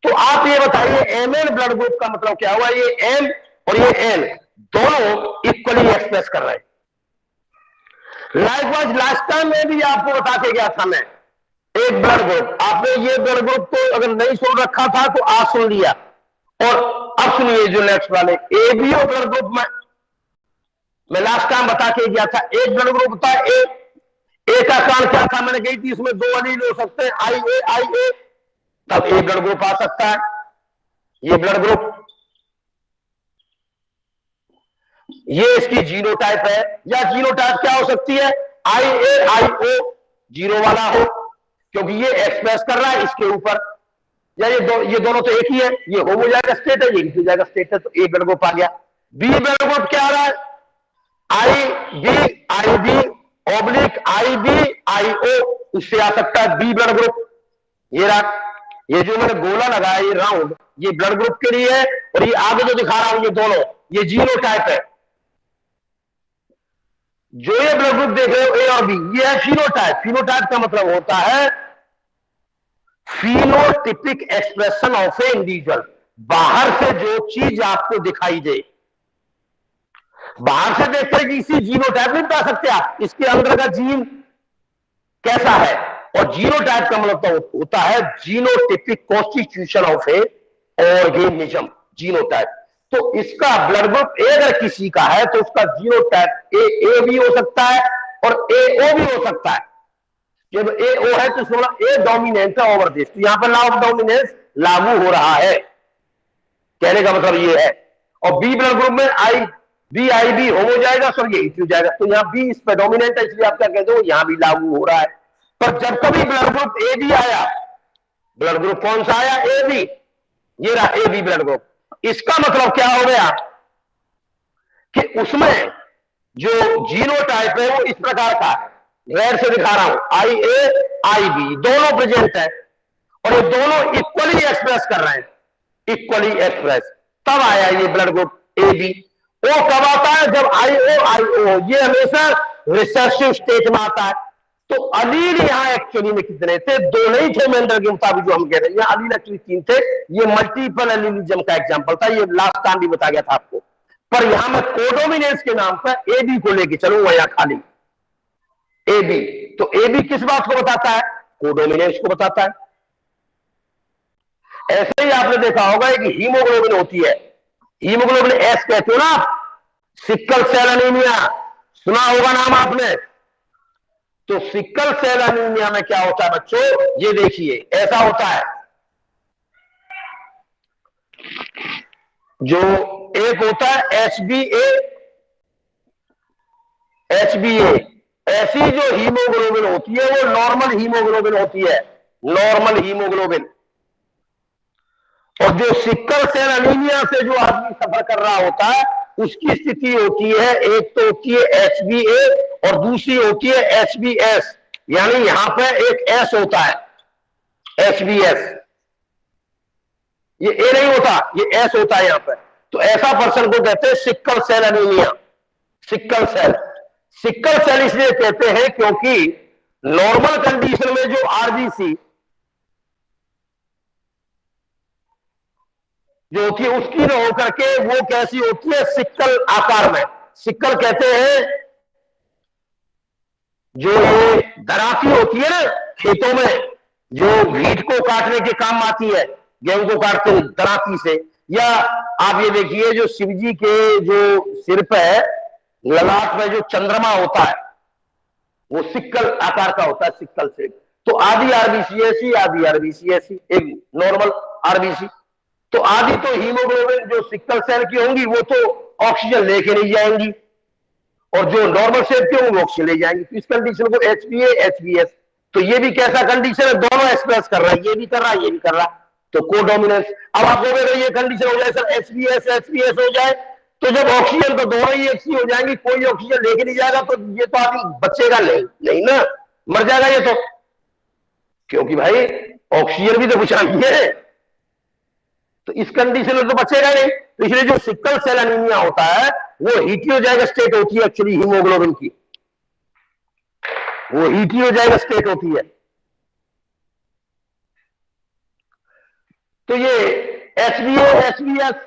तो आप ये बताइए एम एन ब्लड ग्रुप का मतलब क्या हुआ? ये एम और ये एन दोनों इक्वली एक्सप्रेस कर रहे हैं। लाइकवाइज लास्ट टाइम में भी आपको बता के गया था मैं, एक ब्लड ग्रुप, आपने ये ब्लड ग्रुप तो अगर नहीं सुन रखा था तो आज सुन लिया। और अब सुनिए जो नेक्स्ट वाले एबीओ ब्लड ग्रुप में मैं लास्ट टाइम बता के गया था, एक ब्लड ग्रुप होता है ए। ए का कारण क्या था? मैंने कही थी इसमें दो अलील हो सकते हैं, आई ए, तब ए ब्लड ग्रुप आ सकता है। ये ब्लड ग्रुप, ये इसकी जीनोटाइप है। या जीनोटाइप क्या हो सकती है? आई ए आई ओ, जीरो वाला हो, क्योंकि ये एक्सप्रेस कर रहा है इसके ऊपर। या ये दोनों तो एक ही है, ये होमोजाइगस स्टेट है, ये जाएगा स्टेट है, तो ए ब्लड ग्रुप आ गया। बी ब्लड ग्रुप क्या आ रहा है? I B oblique I B I O, उससे आ सकता है बी ब्लड ग्रुप। ये रहा, ये जो मैंने गोला लगाया ये राउंड, ये ब्लड ग्रुप के लिए है। और ये आगे जो दिखा रहा हूं ये दोनों, ये जीनोटाइप है। जो ये ब्लड ग्रुप देख रहे हो ए और बी, ये है फिनोटाइप। फिनोटाइप का मतलब होता है phenotypic expression of A individual, बाहर से जो चीज आपको दिखाई दे। बाहर से देखते कि इसी जीनोटाइप नहीं बता सकते आप इसके अंदर का जीन कैसा है। और जीनोटाइप का मतलब होता है genotypic constitution of A organism, genotype. तो इसका ब्लड ग्रुप ए अगर किसी का है तो उसका जीनोटाइप ए भी हो सकता है और ए ओ भी हो सकता है। जब ए ओ है तो थोड़ा ए डोमिनेंट है ओवर दिस, तो यहां पर लॉ ऑफ डोमिनेंस लागू हो रहा है, कहने का मतलब ये है। और बी ब्लड ग्रुप में आई बी होमो जाएगा, सर ये हो जाएगा, तो यहां बी इस पर डोमिनेंट है, इसलिए आप क्या कहते हो यहां भी लागू हो रहा है। पर जब कभी ब्लड ग्रुप ए बी आया, ब्लड ग्रुप कौन सा आया, ए बी, ये रहा ए बी ब्लड ग्रुप, इसका मतलब क्या हो गया कि उसमें जो जीनोटाइप है वो इस प्रकार का है, रेड से दिखा रहा हूं, आई ए आई बी दोनों प्रेजेंट है और ये दोनों इक्वली एक्सप्रेस कर रहे हैं, इक्वली एक्सप्रेस। तब आया ये ब्लड ग्रुप ए बी। ओ कब आता है, जब आई ओ, ये हमेशा रिसेसिव स्टेट में आता है। तो अलील यहां एक्चुअली में कितने थे, दो नहीं थे मेंडल के मुताबिक जो हम कह रहे हैं, यहां अलील एक्चुअली 3 थे। ये मल्टीपल अलीलिज्म का एग्जांपल था, ये लास्ट टाइम भी बता गया था आपको। पर यहां मैं कोडोमिनेंस के नाम पर ए बी को लेके चलूंगा, यहां खाली ए बी। तो ए बी किस बात को बताता है, कोडोमिनेंस को बताता है। ऐसे ही आपने देखा होगा कि हीमोग्लोबिन होती है, हीमोग्लोबिन एस कहते हो ना आप, सिक्कल सेल एनीमिया सुना होगा नाम आपने। तो सिक्कल सेल एनीमिया में क्या होता है बच्चों, ये देखिए ऐसा होता है, जो एक होता है एचबीए, ऐसी जो हीमोग्लोबिन होती है वो नॉर्मल हीमोग्लोबिन होती है, नॉर्मल हीमोग्लोबिन। और जो सिक्कल सेल एनीमिया से जो आदमी सफर कर रहा होता है उसकी स्थिति होती है, एक तो होती है एचबीए और दूसरी होती है एचबीएस, यानी यहां पे एक एस होता है, एचबीएस, ये ए नहीं होता, ये एस होता है यहां पर। तो ऐसा पर्सन को कहते हैं sickle cell anaemia, sickle cell. Sickle cell इसलिए कहते हैं क्योंकि नॉर्मल कंडीशन में जो आरबीसी जो होती है उसकी न होकर के वो कैसी होती है, सिक्कल आकार में। सिक्कल कहते हैं जो ये दराती होती है ना खेतों में, जो घीट को काटने के काम आती है, गेहूं को काटते हैं दराती से। या आप ये देखिए जो शिव जी के जो सिर पे ललाट में जो चंद्रमा होता है वो सिक्कल आकार का होता है, सिक्कल से। तो आधी आरबीसी ऐसी, आधी आरबीसी ऐसी, एक नॉर्मल आरबीसी। तो आधी तो हीमोग्लोबिन जो सिक्कल सेल की होंगी वो तो ऑक्सीजन लेके नहीं जाएंगी, और जो नॉर्मल शेप के होंगे ऑक्सीजन ले जाएंगी। तो इस कंडीशन को एचबीए एचबीएस। तो ये भी कैसा कंडीशन है, दोनों एक्सप्रेस कर रहा है, ये भी कर रहा है ये भी कर रहा है, तो कोडोमिनेंस। अब आप बोलेंगे ये कंडीशन हो जाए सर एचबीएस एचबीएस हो जाए, तो जब ऑक्सीजन तो दोनों ही एक सी हो जाएंगी, कोई ऑक्सीजन लेके नहीं जाएगा, तो ये तो आदमी बचेगा नहीं ना, मर जाएगा ये तो, क्योंकि भाई ऑक्सीजन भी तो कुछ चाहिए, तो इस कंडीशन में तो बचेगा नहीं। तो इसलिए जो सिक्कल सेल एनीमिया होता है वो हीटियोजाइगस स्टेट होती है एक्चुअली हीमोग्लोबिन की, वो हीटियोजाइगस स्टेट होती है। तो ये HbA HbS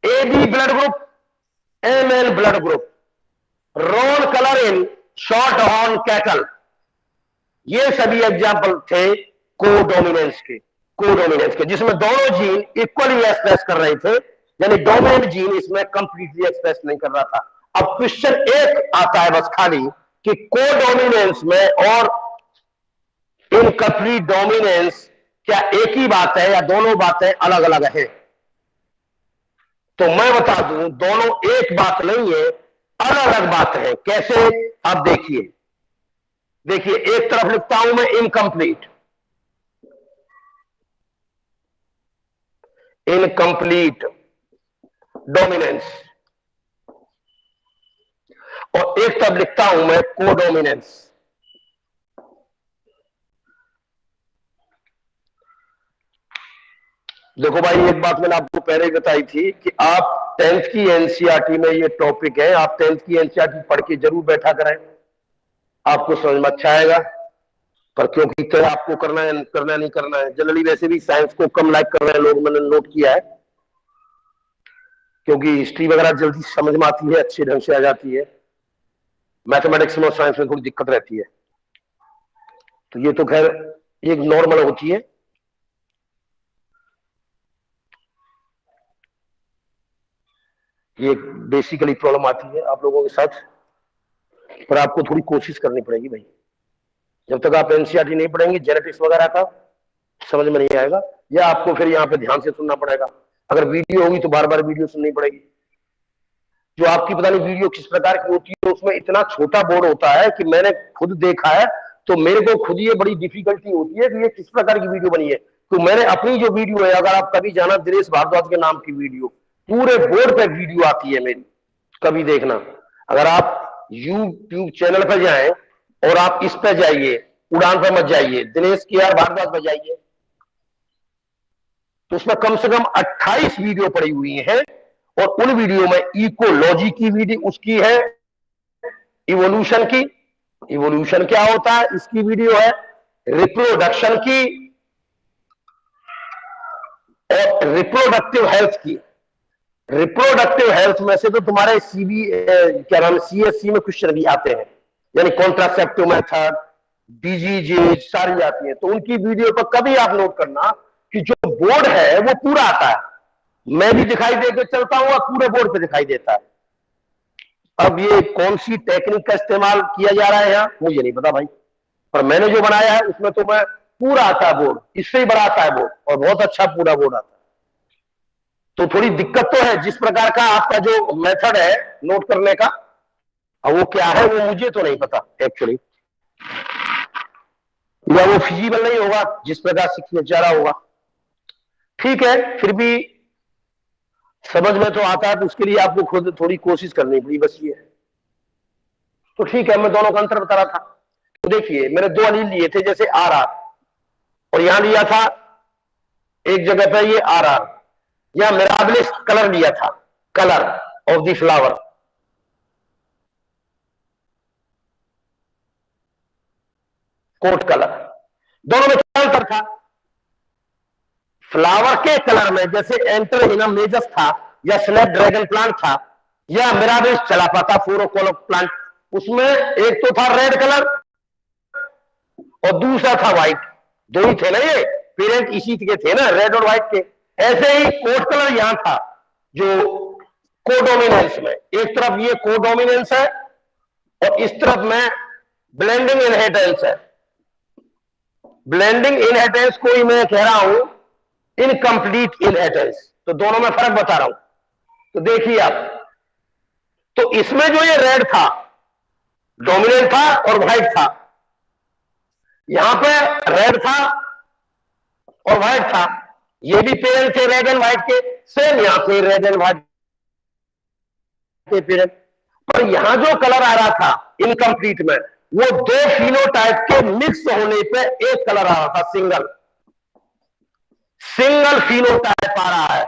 A B blood group, ML blood group, roan colour in short horn cattle, ये सभी एग्जाम्पल थे कोडोमिनेंस के, जिसमें दोनों जीन इक्वली एक्सप्रेस कर रहे थे, यानी डोमिनेंट जीन इसमें कंप्लीटली एक्सप्रेस नहीं कर रहा था। अब क्वेश्चन एक आता है बस खाली कि कोडोमिनेंस में और इनकम्प्लीट डोमिनेंस क्या एक ही बात है या दोनों बातें अलग अलग है। तो मैं बता दूं दोनों एक बात नहीं है, अलग अलग बातें हैं। कैसे, आप देखिए एक तरफ लिखता हूं मैं इनकम्प्लीट डोमिनेंस, और एक तरफ लिखता हूं मैं कोडोमिनेंस। देखो भाई एक बात मैंने आपको पहले ही बताई थी कि आप 10th की एनसीईआरटी में ये टॉपिक है, आप 10th की एनसीईआरटी पढ़ के जरूर बैठा करें, आपको समझ में अच्छा आएगा। पर क्योंकि तो आपको करना नहीं करना है, जनरली वैसे भी साइंस को कम लाइक कर रहे हैं लोग, मैंने नोट किया है, क्योंकि हिस्ट्री वगैरह जल्दी समझ में आती है, अच्छे ढंग से आ जाती है। मैथमेटिक्स में और साइंस में थोड़ी दिक्कत रहती है। तो ये तो खैर एक नॉर्मल होती है। ये बेसिकली प्रॉब्लम आती है आप लोगों के साथ, पर आपको थोड़ी कोशिश करनी पड़ेगी भाई। जब तक आप एनसीईआरटी नहीं पढ़ेंगे जेनेटिक्स वगैरह का समझ में नहीं आएगा, या आपको फिर यहाँ पे ध्यान से सुनना पड़ेगा। अगर वीडियो होगी तो बार बार वीडियो सुननी पड़ेगी। जो आपकी पता नहीं वीडियो किस प्रकार की होती है, उसमें इतना छोटा बोर्ड होता है कि मैंने खुद देखा है, तो मेरे को खुद ये बड़ी डिफिकल्टी होती है कि ये किस प्रकार की वीडियो बनी है। तो मैंने अपनी जो वीडियो है, अगर आप कभी जाना दिनेश भारद्वाज के नाम की वीडियो, पूरे बोर्ड पे वीडियो आती है मेरी, कभी देखना। अगर आप यूट्यूब चैनल पर जाएं और आप इस पे जाइए, उड़ान पर मत जाइए, दिनेश के आर भारद्वाज पर जाइए, तो उसमें कम से कम 28 वीडियो पड़ी हुई हैं। और उन वीडियो में इकोलॉजी की वीडियो उसकी है, इवोल्यूशन की, इवोल्यूशन क्या होता है इसकी वीडियो है, रिप्रोडक्शन की और रिप्रोडक्टिव हेल्थ की। रिप्रोडक्टिव हेल्थ में से तो तुम्हारे सीबी क्या नाम सीएससी में क्वेश्चन भी आते हैं, यानी कॉन्ट्रासेप्टिव मेथड, डिजीज सारी आती है। तो उनकी वीडियो पर कभी आप नोट करना कि जो बोर्ड है वो पूरा आता है। मैं भी दिखाई देकर चलता हूं और पूरे बोर्ड पे दिखाई देता है। अब ये कौन सी टेक्निक का इस्तेमाल किया जा रहा है यहां मुझे नहीं पता भाई, पर मैंने जो बनाया है उसमें तो मैं पूरा आता है बोर्ड, इससे ही बड़ा आता है बोर्ड, और बहुत अच्छा पूरा बोर्ड आता है। तो थोड़ी दिक्कत तो है जिस प्रकार का आपका जो मेथड है नोट करने का, अब वो क्या है वो मुझे तो नहीं पता एक्चुअली, या वो फिजिबल नहीं होगा जिस प्रकार से किया जा रहा होगा। ठीक है, फिर भी समझ में तो आता है, तो उसके लिए आपको खुद थोड़ी कोशिश करनी पड़ी, बस ये है। तो ठीक है, मैं दोनों का अंतर बता रहा था। तो देखिए मैंने दो अलील लिए थे, जैसे आर आर, और यहां लिया था एक जगह पर ये आर आर, या मिराबलिस कलर लिया था, colour of the flower. Coat colour, दोनों में क्या अंतर था? फ्लावर के कलर में जैसे एंटरहिनम मेजस था, या स्नैप ड्रैगन प्लांट था, या मिराबिलिस चलापाता फ्लोरोकोल प्लांट, उसमें एक तो था रेड कलर और दूसरा था व्हाइट। दो ही थे ना, ये पेरेंट इसी के थे ना, रेड और व्हाइट के। ऐसे ही कोट कलर यहां था, जो कोडोमिनेंस में, एक तरफ ये कोडोमिनेंस है और इस तरफ में ब्लेंडिंग इनहेरिटेंस है। ब्लेंडिंग इनहेरिटेंस को ही मैं कह रहा हूं इनकम्प्लीट इनहेरिटेंस। तो दोनों में फर्क बता रहा हूं। तो देखिए आप, तो इसमें जो ये रेड था डोमिनेंट था और व्हाइट था, यहां पे रेड था और व्हाइट था, ये भी पेरेंट थे रेड एंड व्हाइट के, सेम यहां पे रेड एंड व्हाइट के पेरेंट। पर यहां जो कलर आ रहा था इनकम्प्लीट में, वो दो फिनोटाइप के मिक्स होने पे एक कलर आ रहा था, सिंगल सिंगल फिनोटाइप आ रहा है।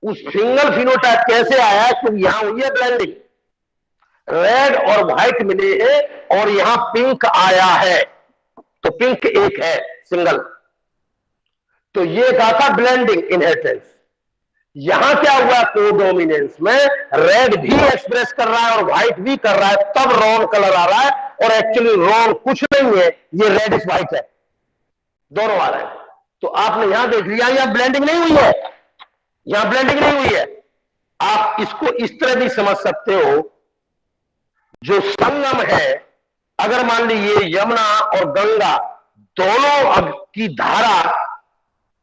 उस सिंगल फिनोटाइप कैसे आया है? क्योंकि यहां हुई है ब्लेंडिंग, रेड और व्हाइट मिले हैं और यहां पिंक आया है, तो पिंक एक है सिंगल। तो ये कहा था ब्लेंडिंग इनहेरिटेंस। यहां क्या हुआ? कोडोमिनेंस में रेड भी एक्सप्रेस कर रहा है और व्हाइट भी कर रहा है, तब रॉन कलर आ रहा है। और एक्चुअली रॉन कुछ नहीं है, ये रेडिश व्हाइट है, दोनों आ रहे हैं। तो आपने यहां देख लिया, यहां ब्लेंडिंग नहीं हुई है, यहां ब्लेंडिंग नहीं हुई है। आप इसको इस तरह भी समझ सकते हो, जो संगम है, अगर मान लीजिए यमुना और गंगा दोनों की धारा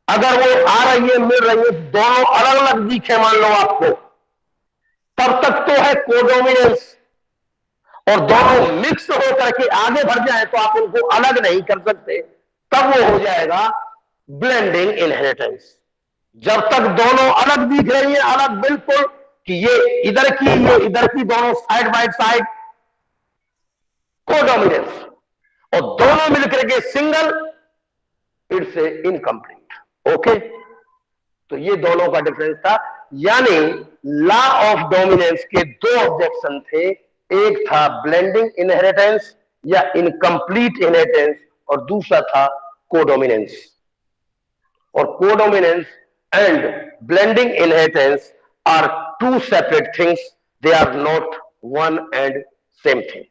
अगर वो आ रही है, मिल रही है, दोनों अलग अलग दिखे मान लो आपको, तब तक तो है कोडोमिनेंस। और दोनों मिक्स होकर के आगे बढ़ जाए तो आप उनको अलग नहीं कर सकते, तब वो हो जाएगा ब्लेंडिंग इनहेरिटेंस। जब तक दोनों अलग दिख रही है, अलग बिल्कुल, कि ये इधर की ये इधर की, दोनों साइड बाय साइड, कोडोमिनेंस। और दोनों मिलकर के सिंगल, इट्स इनकम्प्लीट। ओके, तो ये दोनों का डिफरेंस था। यानी लॉ ऑफ डोमिनेंस के दो ऑब्जेक्शन थे, एक था ब्लेंडिंग इनहेरिटेंस या इनकम्प्लीट इनहेरिटेंस, और दूसरा था कोडोमिनेंस। और codominance and blending inheritance are two separate things. They are not one and same thing.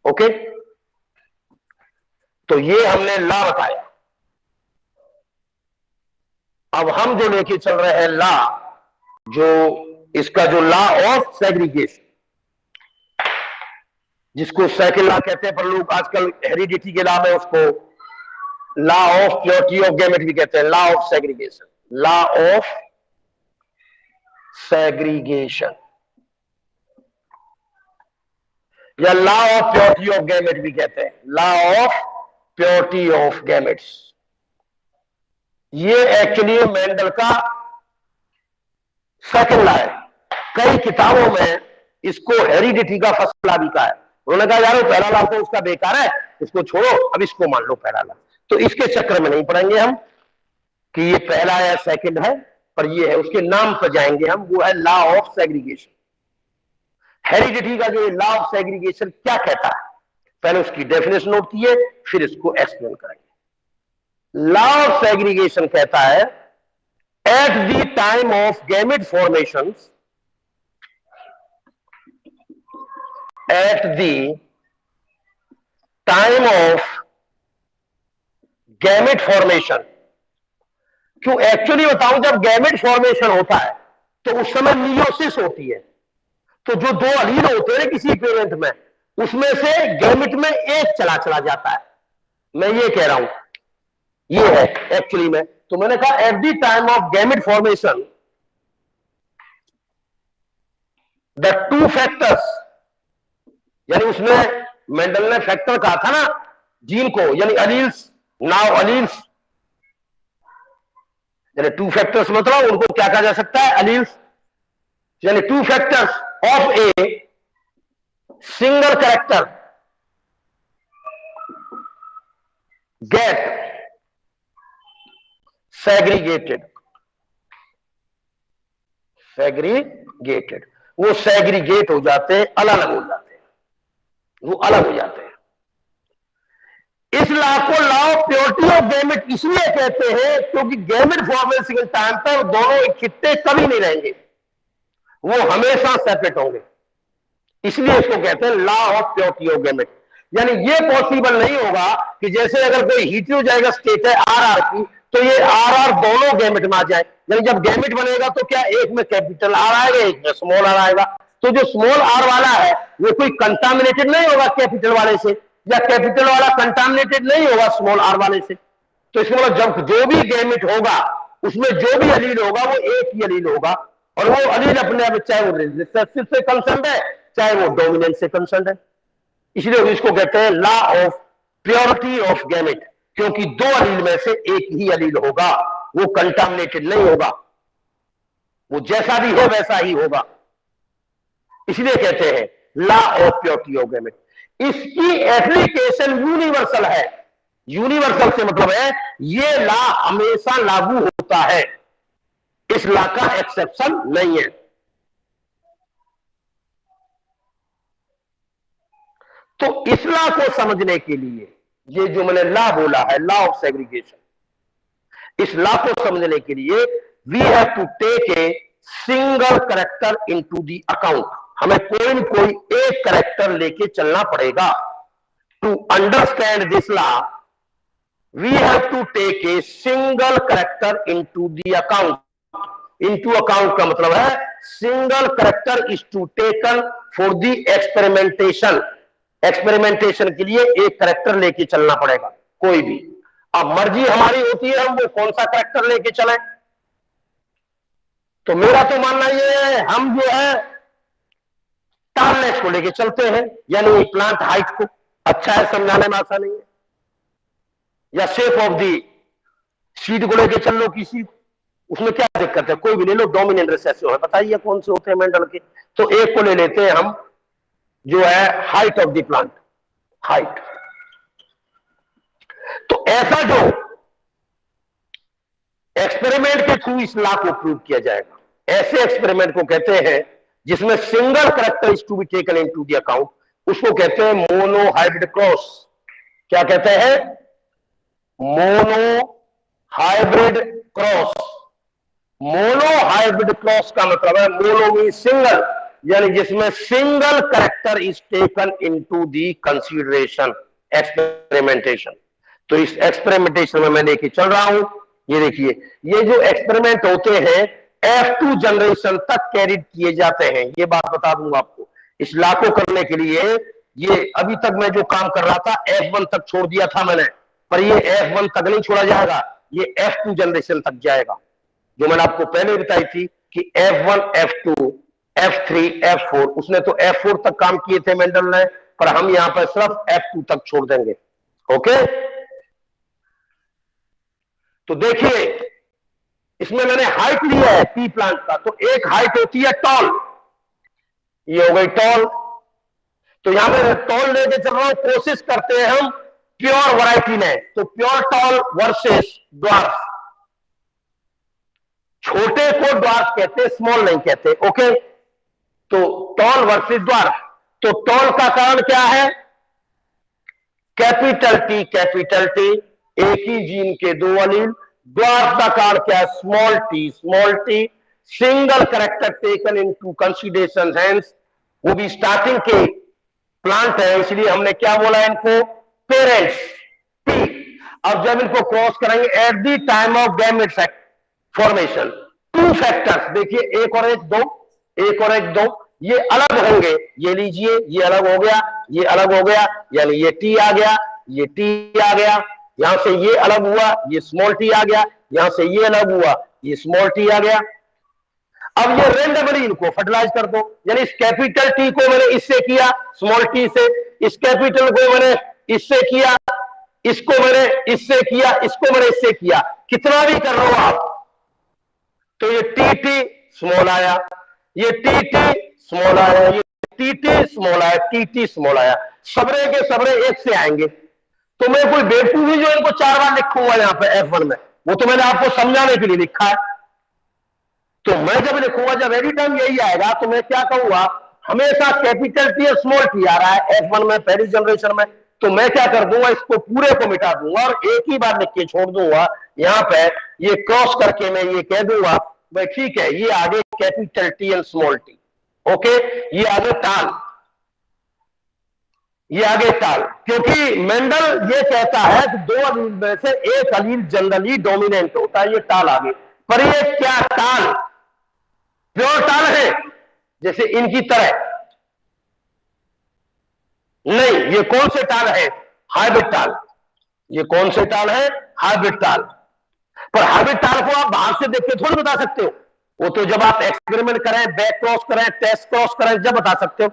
Okay, तो ये हमने ला बताया। अब हम जो लेके चल रहे हैं ला, जो इसका जो लॉ ऑफ सेग्रीगेशन, जिसको सेकंड लॉ कहते हैं, पर लोग आजकल हेरिडिटी के लॉ में उसको law of purity of gamete भी कहते हैं, law of segregation, law of segregation या law of purity of gamete भी कहते हैं, law of purity of gametes. ये एक्चुअली मेंडल का सेकंड लॉ है। कई किताबों में इसको हेरिडिटी का फर्स्ट लॉ भी कहा है। उन्होंने कहा यार पहला लॉ तो उसका बेकार है, इसको छोड़ो, अब इसको मान लो पहला लॉ। तो इसके चक्कर में नहीं पड़ेंगे हम कि ये पहला या सेकंड है, पर ये है, उसके नाम पर जाएंगे हम, वो है लॉ ऑफ सेग्रीगेशन। हेरिडिटी का जो लॉ ऑफ सेग्रीगेशन क्या कहता है, पहले उसकी डेफिनेशन नोट कीजिए, फिर इसको एक्सप्लेन करेंगे। लॉ ऑफ सेग्रीगेशन कहता है eight the time of gamete formation, at the time of gamete formation. क्यों एक्चुअली बताऊं, जब गैमेट फॉर्मेशन होता है तो उस समय मियोसिस होती है। तो जो दो अलील होते हैं किसी पेरेंट में, उसमें से गैमेट में एक चला जाता है। मैं ये कह रहा हूं, ये है एक्चुअली में। तो मैंने कहा eight the time of gamete formation the two factors, यानी उसमें मेंडल ने फैक्टर कहा था ना जीन को, यानी अलील्स, नाउ अलील्स, यानी टू फैक्टर्स मतलब उनको क्या कहा जा सकता है, अलील्स। यानी to factors of A single character gate segregated, वो सेग्रीगेट हो जाते हैं, अलग हो जाते हैं, वो अलग हो जाते हैं। इस लॉ को law of purity of gamete इसलिए कहते हैं क्योंकि गैमेट फॉर्मेशन के टाइम पर दोनों इकट्ठे कभी नहीं रहेंगे, वो हमेशा सेपरेट होंगे। इसलिए इसको कहते हैं law of purity of gamete. यानी ये पॉसिबल नहीं होगा कि जैसे अगर कोई हेटेरोजाइगस स्टेट है आरआर की, तो ये आरआर दोनों गैमेट में आ जाए। यानी जब गैमेट बनेगा तो क्या एक में कैपिटल आर आएगा, एक में स्मॉल आर आएगा। तो जो स्मॉल आर वाला है वो कोई कंटामिनेटेड नहीं होगा कैपिटल वाले से, या कैपिटल वाला कंटामिनेटेड नहीं होगा स्मॉल आर वाले से। तो इसका मतलब जब जो भी गैमेट होगा उसमें जो भी अलील होगा वो एक ही अलील होगा, और वो अलील अपने आप चाहे वो रिसेसिव से कंसर्न है चाहे वो डोमिनेंट से कंसर्न है। इसलिए इसको कहते हैं law of purity of gamete, क्योंकि दो अलील में से एक ही अलील होगा, वो कंटामिनेटेड नहीं होगा, वो जैसा भी हो वैसा ही होगा। इसलिए कहते हैं law of purity of gamete. इसकी एप्लीकेशन यूनिवर्सल है। यूनिवर्सल से मतलब है ये लॉ हमेशा लागू होता है, इस लॉ का एक्सेप्शन नहीं है। तो इस लॉ को समझने के लिए ये जो मैंने लॉ बोला है, लॉ ऑफ सेग्रीगेशन, इस लॉ को समझने के लिए we have to take a single character into the account. हमें कोई न कोई एक कैरेक्टर लेके चलना पड़ेगा। To understand this law we have to take a single character into the account. Into account का मतलब है single character is to taken for the experimentation. Experimentation के लिए एक कैरेक्टर लेके चलना पड़ेगा कोई भी। अब मर्जी हमारी होती है हम वो कौन सा कैरेक्टर लेके चलें। तो मेरा तो मानना ये है हम जो है टालनेस को लेके चलते हैं, यानी प्लांट हाइट को। अच्छा है, समझाने में आसान नहीं है। या शेप ऑफ दी सीड को लेके चल लो किसी, उसमें क्या दिक्कत है, कोई भी ले लो। डोमिनेंट रिसेसिव है, बताइए कौन से होते हैं मेंडल के। तो एक को ले लेते हैं हम जो है height of the plant, height. तो ऐसा जो एक्सपेरिमेंट के थ्रू इस लॉ को प्रूव किया जाएगा, ऐसे एक्सपेरिमेंट को कहते हैं जिसमें single character is to be taken into the account, उसको कहते हैं मोनो हाइब्रिड क्रॉस। क्या कहते हैं? Monohybrid cross. Monohybrid cross का मतलब है मोनो मीन सिंगल, यानी जिसमें single character is taken into the consideration experimentation. तो इस एक्सपेरिमेंटेशन में मैं लेके चल रहा हूं। ये देखिए, ये जो एक्सपेरिमेंट होते हैं F2 जनरेशन तक कैरिड किए जाते हैं। ये बात बता दूंगा आपको। इस लॉ को करने के लिए ये अभी तक मैं जो काम कर रहा था F1 तक छोड़ दिया था मैंने, पर ये F1 तक नहीं छोड़ा जाएगा, ये F2 जनरेशन तक जाएगा। जो मैंने आपको पहले बताई थी कि F1, F2, F3, F4, उसने तो F4 तक काम किए थे मेंडल ने, पर हम यहां पर सिर्फ F2 तक छोड़ देंगे। ओके, तो देखिए इसमें मैंने हाइट लिया है पी प्लांट का, तो एक हाइट होती है टॉल, ये हो गई टॉल। तो यहां पर टॉल लेके चल रहा हूं, कोशिश करते हैं हम प्योर वैरायटी में। तो प्योर टॉल वर्सेस ड्वार्फ, छोटे को ड्वार्फ कहते, स्मॉल नहीं कहते। ओके, तो टॉल वर्सेस ड्वार्फ। तो टॉल का कारण क्या है? कैपिटल टी, एक ही जीन के दो अलील। ड्वार्फ का कारण क्या है? Small T, single character taken into consideration, hence वो भी स्टार्टिंग के प्लांट है, इसलिए हमने क्या बोला इनको? Parents P. अब जब इनको क्रॉस करेंगे eight the time of gamete formation, two factors देखिए, एक और एक दो, एक और एक दो, ये अलग होंगे। ये लीजिए, ये अलग हो गया, ये अलग हो गया, यानी ये टी आ गया, ये टी आ गया, यहां से ये अलग हुआ, ये स्मॉल टी आ गया, यहां से ये अलग हुआ, ये स्मॉल टी आ गया। अब ये रेंडमली इनको फर्टिलाइज कर दो, यानी इस कैपिटल टी को मैंने इससे किया, स्मॉल टी से, इस कैपिटल को मैंने इससे किया, इसको मैंने इससे किया, इसको मैंने इससे किया, कितना भी कर लो आप। तो ये टी टी स्मॉल आया, ये टी टी स्मॉल आया, ये टी टी स्मॉल आया, टी टी स्मॉल आया, सबरे के सबरे एक से आएंगे। तो मैं कोई बेवकूफी जो इनको 4 बार लिखूंगा यहां पे F1 में, वो तो मैंने आपको समझाने के लिए लिखा है। तो मैं जब लिखूंगा, जब एनी टाइम यही आएगा, तो मैं क्या कहूंगा? हमेशा कैपिटल टी और स्मॉल टी आ रहा है F1 में, पहली जनरेशन में, तो मैं क्या कर दूंगा? इसको पूरे को मिटा दूंगा और एक ही बार लिख के छोड़ दूंगा। यहां पे ये क्रॉस करके मैं ये कह दूंगा भाई ठीक है, ये आगे capital T and small T. Okay, ये आगे टाल, ये आगे टाल, क्योंकि मेंडल ये कहता है कि दो अलील में से एक अलील जनरली डोमिनेंट होता है, ये टाल आगे। पर ये क्या टाल प्योर टाल है जैसे इनकी तरह? नहीं, ये कौन से टाल है? हाइब्रिड टाल। ये कौन से टाल है? हाइब्रिड टाल। पर हाइब्रिड टाल को आप बाहर से देख के थोड़ी बता सकते हो, वो तो जब आप एक्सपेरिमेंट करें, बैक क्रॉस करें, टेस्ट क्रॉस करें, जब बता सकते हो।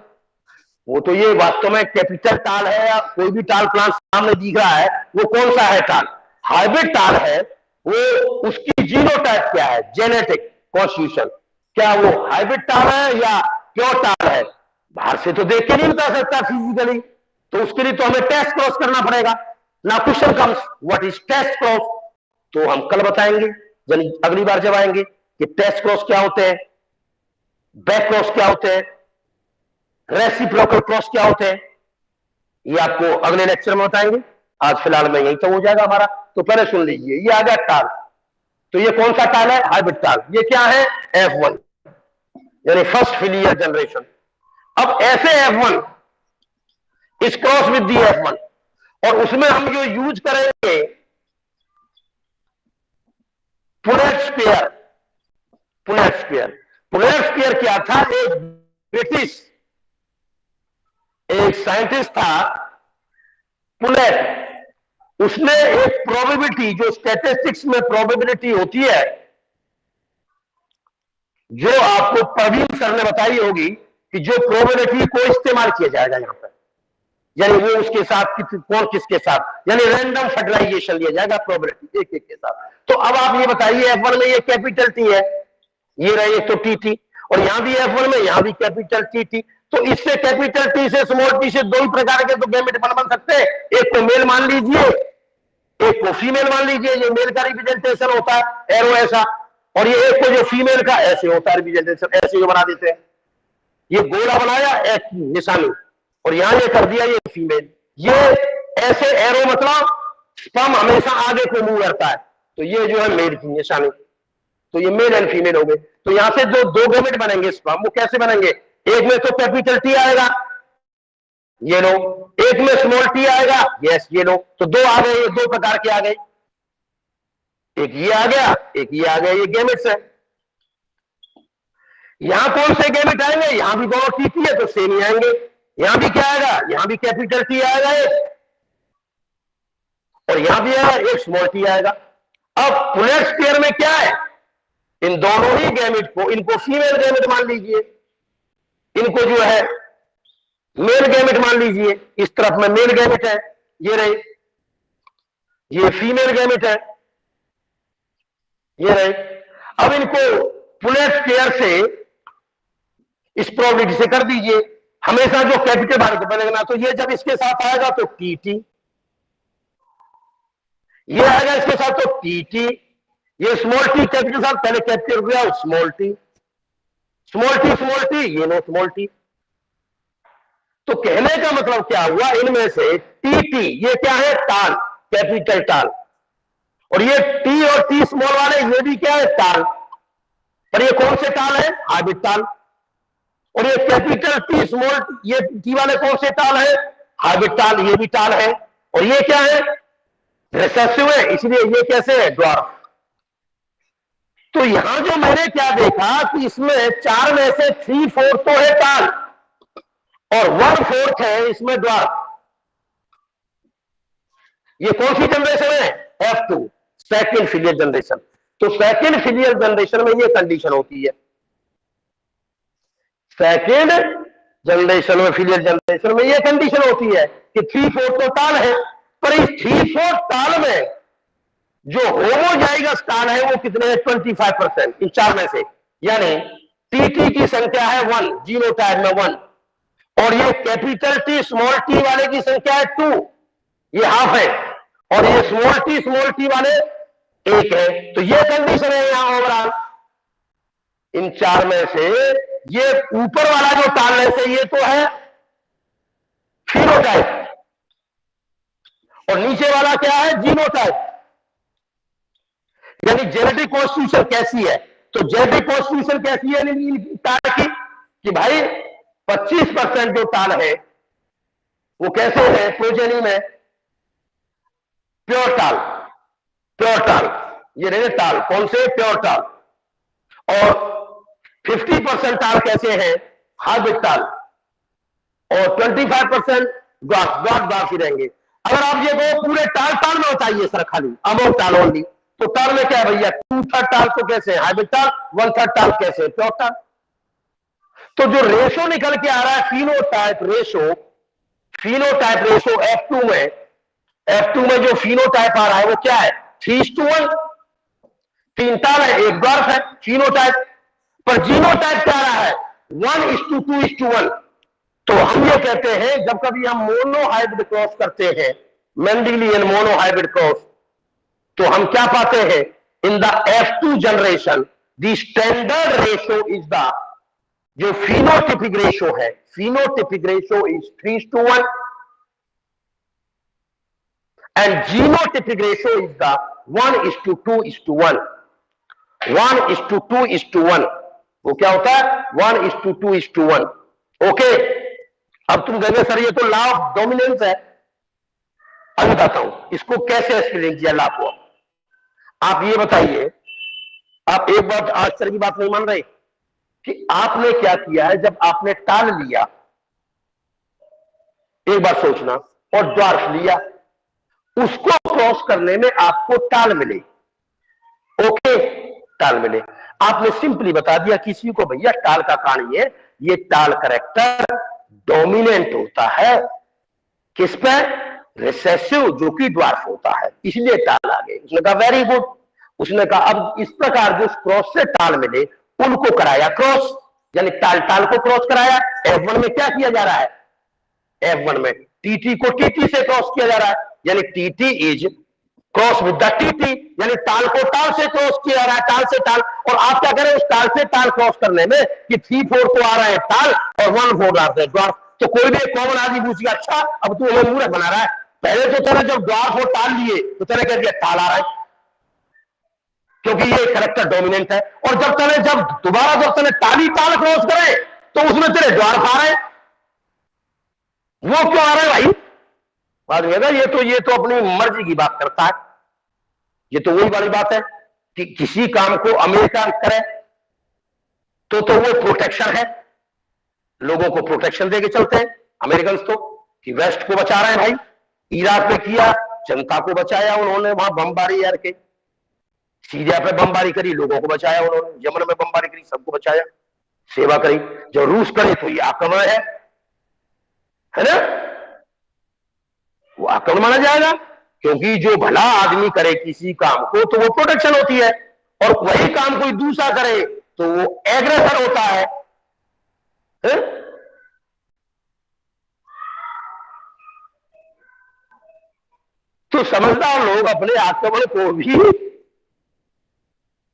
वो तो ये वास्तव में कैपिटल टाल है या कोई भी टाल प्लांट सामने दिख रहा है, वो कौन सा है टाल? हाइब्रिड टाल है। वो उसकी जीनोटाइप क्या है? जेनेटिक कॉन्स्टिट्यूशन, क्या वो हाइब्रिड टाल है या प्योर टाल है? बाहर से तो देख के नहीं बता सकता फिजिकली, तो उसके लिए तो हमें टेस्ट क्रॉस करना पड़ेगा ना। Question comes, what is test cross? तो हम कल बताएंगे, यानी अगली बार जब आएंगे, कि टेस्ट क्रॉस क्या होते हैं, बैक क्रॉस क्या होते हैं, रेसिप्रोकल क्रॉस क्या होते हैं, ये आपको अगले लेक्चर में बताएंगे। आज फिलहाल में यही तो हो जाएगा हमारा। तो पहले सुन लीजिए, ये आ गया टाल। तो ये कौन सा टाल है? हाइब्रिड टाल। ये क्या है? F1, यानी फर्स्ट फिलियर जनरेशन। अब ऐसे F1 इस क्रॉस विद दी F1, और उसमें हम जो यूज करेंगे Punnett square. Punnett square, Punnett square क्या था? एक ब्रिटिश एक साइंटिस्ट था पुनेट, उसने एक प्रोबेबिलिटी, जो स्टैटिस्टिक्स में प्रोबेबिलिटी होती है, जो आपको प्रवीण सर ने बताई होगी, कि जो प्रोबेबिलिटी को इस्तेमाल किया जाएगा यहां पर, यानी वो उसके साथ कौन किसके साथ, यानी रैंडम फर्टिलाइजेशन लिया जाएगा प्रोबेबिलिटी एक एक के साथ। तो अब आप ये बताइए, F1 में ये कैपिटल टी है, ये रहे तो टी टी, और यहां भी F1 में यहां भी कैपिटल टी टी। तो इससे कैपिटल टी से स्मॉल टी से दो ही प्रकार के तो गैमेट बन सकते हैं। एक को मेल मान लीजिए, एक को फीमेल मान लीजिए। ये मेल का रिप्रेजेंटेशन होता है एरो ऐसा, और ये एक को जो फीमेल का ऐसे होता है रिप्रेजेंटेशन, ऐसे जो बना देते हैं। ये गोला बनाया एक निशानी, और यहां ये कर दिया ये फीमेल। ये ऐसे एरो मतलब स्पर्म हमेशा आगे को मूव करता है, तो ये जो है मेल की निशानी। तो ये मेल एंड फीमेल हो गए। तो यहां से जो दो गैमेट बनेंगे स्पर्म, वो कैसे बनेंगे? एक में तो कैपिटल टी आएगा, ये लो, एक में स्मॉल टी आएगा, यस ये लो। तो दो आ गए, ये दो प्रकार के आ गए, एक ये आ गया, एक ये आ गया, ये गैमेट्स है। यहां कौन से गैमेट आएंगे? यहां भी दोनों टी है तो सेम ही आएंगे। यहां भी क्या आएगा? यहां भी कैपिटल टी आएगा एक, और यहां भी आएगा एक स्मॉल टी आएगा। अब पुनेट्स पेयर में क्या है? इन दोनों ही गैमेट को, इनको फीमेल गैमेट मान लीजिए, इनको जो है मेल गैमेट मान लीजिए। इस तरफ में मेल गैमेट है, ये रहे, ये फीमेल गैमेट है, ये रहे। अब इनको पुनेट्स पेयर से इस प्रोबेबिलिटी से कर दीजिए। हमेशा जो कैपिटल बार बनेगा, तो ये जब इसके साथ आएगा तो टी टी, ये आएगा इसके साथ तो टी टी, ये स्मॉल टी कैपिटल के साथ, पहले कैपिटल हो गया स्मॉल टी, स्मॉल टी, ये नो स्मॉल टी। तो कहने का मतलब क्या हुआ? इनमें से टी टी ये क्या है? टाल, कैपिटल टाल, और ये टी और टी स्मॉल वाले ये भी क्या है? टाल। पर ये कौन से टाल है? हाइब्रिड टाल। और ये कैपिटल टी स्मॉल ये टी वाले कौन से टाल है? हाइब्रिड टाल, ये भी टाल है। और ये क्या है? रिसेसिव है, इसलिए ये कैसे है? ड्वार्फ। तो यहां जो मैंने क्या देखा कि इसमें 4 में से 3/4 तो है टाल और 1/4 है इसमें ड्वार्फ। ये कौन सी जनरेशन है? F2, second filial generation. तो सेकेंड फिलियल जनरेशन में ये कंडीशन होती है, सेकेंड जनरेशन में, फिलियल जनरेशन में ये कंडीशन होती है कि 3/4 तो टाल है, पर इस 3/4 टाल में जो होमोजाइगस टाल है वो कितने हैं? 25% इन 4 में से। यानी टीटी की संख्या है 1, जीनोटाइप में 1, और ये कैपिटल टी स्मॉल टी वाले की संख्या है 2, ये हाफ है, और ये स्मॉल टी वाले 1 है। तो ये कंडीशन है यहां ओवरऑल इन 4 में से। ये ऊपर वाला जो टाल है ये तो है फिनोटाइप, और नीचे वाला क्या है? जीनोटाइप। यानी जेनेटिक कॉन्स्टिट्यूशन कैसी है? तो जेनेटिक कॉन्स्टिट्यूशन कैसी है टाल की? कि भाई 25% जो टाल है वो कैसे है? प्रोजेनी में प्योर टाल, प्योर टाल, ये रहे टाल, कौन से? प्योर टाल। और 50% टाल कैसे हैं? हाइब्रिड टाल, और 25% ड्वार्फ ही रहेंगे। अगर आप ये कहो पूरे टाल टाल में बताइए सर खाली अमोंग टाल ओनली, तो टाल में क्या है भैया? 2/3 टाल तो कैसे है? हाइब्रिड टाल। 1/3 टाल कैसे है? प्योर टाल। तो जो रेशो निकल के आ रहा है phenotype ratio, phenotype ratio F2 में जो फिनोटाइप आ रहा है वो क्या है? 3:1। 3 टाल है, एक ड्वार्फ है, फिनोटाइप। पर जीनोटाइप क्या आ रहा है? 1:2:1। तो हम ये कहते हैं जब कभी हम मोनोहाइब्रिड क्रॉस करते हैं, मेंडेलियन मोनोहाइब्रिड क्रॉस, तो हम क्या पाते हैं? In the F2 generation the standard ratio is the, जो फिनोटिपिक रेशो है, phenotypic ratio is 3:1, and genotypic ratio is the 1:2:1। 1:2:1 वो क्या होता है? 1:2:1। ओके, अब तुम कहेंगे सर ये तो लॉ ऑफ डोमिनेंस है। अब बताता हूं इसको कैसे एक्सप्लेन किया लॉ को। आप ये बताइए, आप एक बात आज सर की बात नहीं मान रहे कि आपने क्या किया है? जब आपने टाल लिया, एक बार सोचना, और ड्वार्फ लिया, उसको क्रॉस करने में आपको टाल मिले, ओके, टाल मिले। आपने सिंपली बता दिया किसी को भैया टाल का कारण ये टाल करेक्टर डोमिनेंट होता है किस पे? रिसेसिव, जो कि ड्वार्फ होता है, इसलिए टाल आ गए। उसने कहा वेरी गुड। उसने कहा अब इस प्रकार जो क्रॉस से टाल मिले उनको कराया क्रॉस, यानी टाल टाल को क्रॉस कराया। F1 में क्या किया जा रहा है? F1 में टीटी को टीटी से क्रॉस किया जा रहा है, यानी TT is cross with the TT, यानी टाल को टाल से क्रॉस किया जा रहा है, टाल से टाल। और आप क्या करें उस टाल से टाल क्रॉस करने में कि 3/4 तो आ रहा है टाल और 1/4 आ रहा है ड्वार्फ। तो कोई भी कॉमन आदमी पूछेगा अच्छा अब तू हमें मूर्ख बना रहा है, पहले तो तेरा जब ड्वार्फ और टाल लिए तो तेरे कह दिया टाल आ रहा है। क्योंकि ये करेक्टर डोमिनेंट है। और जब दोबारा तने ताली ताल क्रॉस करे तो उसमें तेरे द्वार आ रहे, वो क्यों आ रहे भाई? बात ये तो अपनी मर्जी की बात करता है। ये तो वही वाली बात है कि किसी काम को अमेरिका करे तो वो प्रोटेक्शन है, लोगों को प्रोटेक्शन देके चलते हैं अमेरिकन तो, कि वेस्ट को बचा रहे हैं भाई। इराक में किया, जनता को बचाया उन्होंने, वहां बमबारी करके। सीरिया पे बमबारी करी, लोगों को बचाया उन्होंने। यमन में बमबारी करी, सबको बचाया, सेवा करी। जो रूस करे तो ये आक्रमण है ना, वो आक्रमण माना जाएगा। क्योंकि जो भला आदमी करे किसी काम को तो वो प्रोटेक्शन होती है, और वही काम कोई दूसरा करे तो वो एग्रेसर होता है? तो समझदार लोग अपने आक्रमण को भी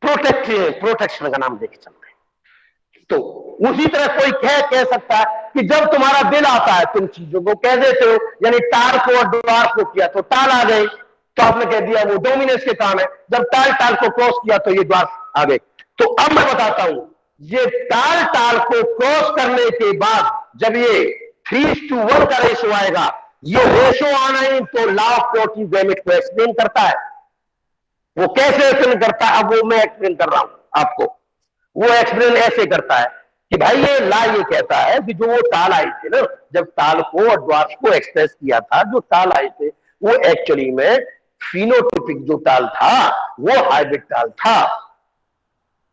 प्रोटेक्शन का नाम देके चलते हैं। तो उसी तरह कोई कह सकता है कि जब तुम्हारा दिल आता है तुम चीजों को कह देते हो, यानी टाल को और द्वार को किया तो टाल आ गई, तो आपने कह दिया वो डोमिनेंस के काम है। जब टाल को क्रॉस किया तो ये द्वार आ गए। तो अब मैं बताता हूं, ये टाल को क्रॉस करने के बाद जब ये 3:1 का रेशो आएगा, ये रेशो आना ही तो लॉ ऑफ प्योरिटी गैमेट को एक्सप्लेन करता है। वो कैसे एक्सप्लेन करता है, अब वो मैं एक्सप्लेन कर रहा हूं आपको। वो एक्सप्लेन ऐसे करता है कि भाई ये ला ये कहता है कि जो वो टाल आई थी ना, जब टाल को और ड्वार्फ को एक्सप्रेस किया था, जो टाल आए थे वो एक्चुअली में फिनोटिपिक जो टाल था वो हाइब्रिड टाल था।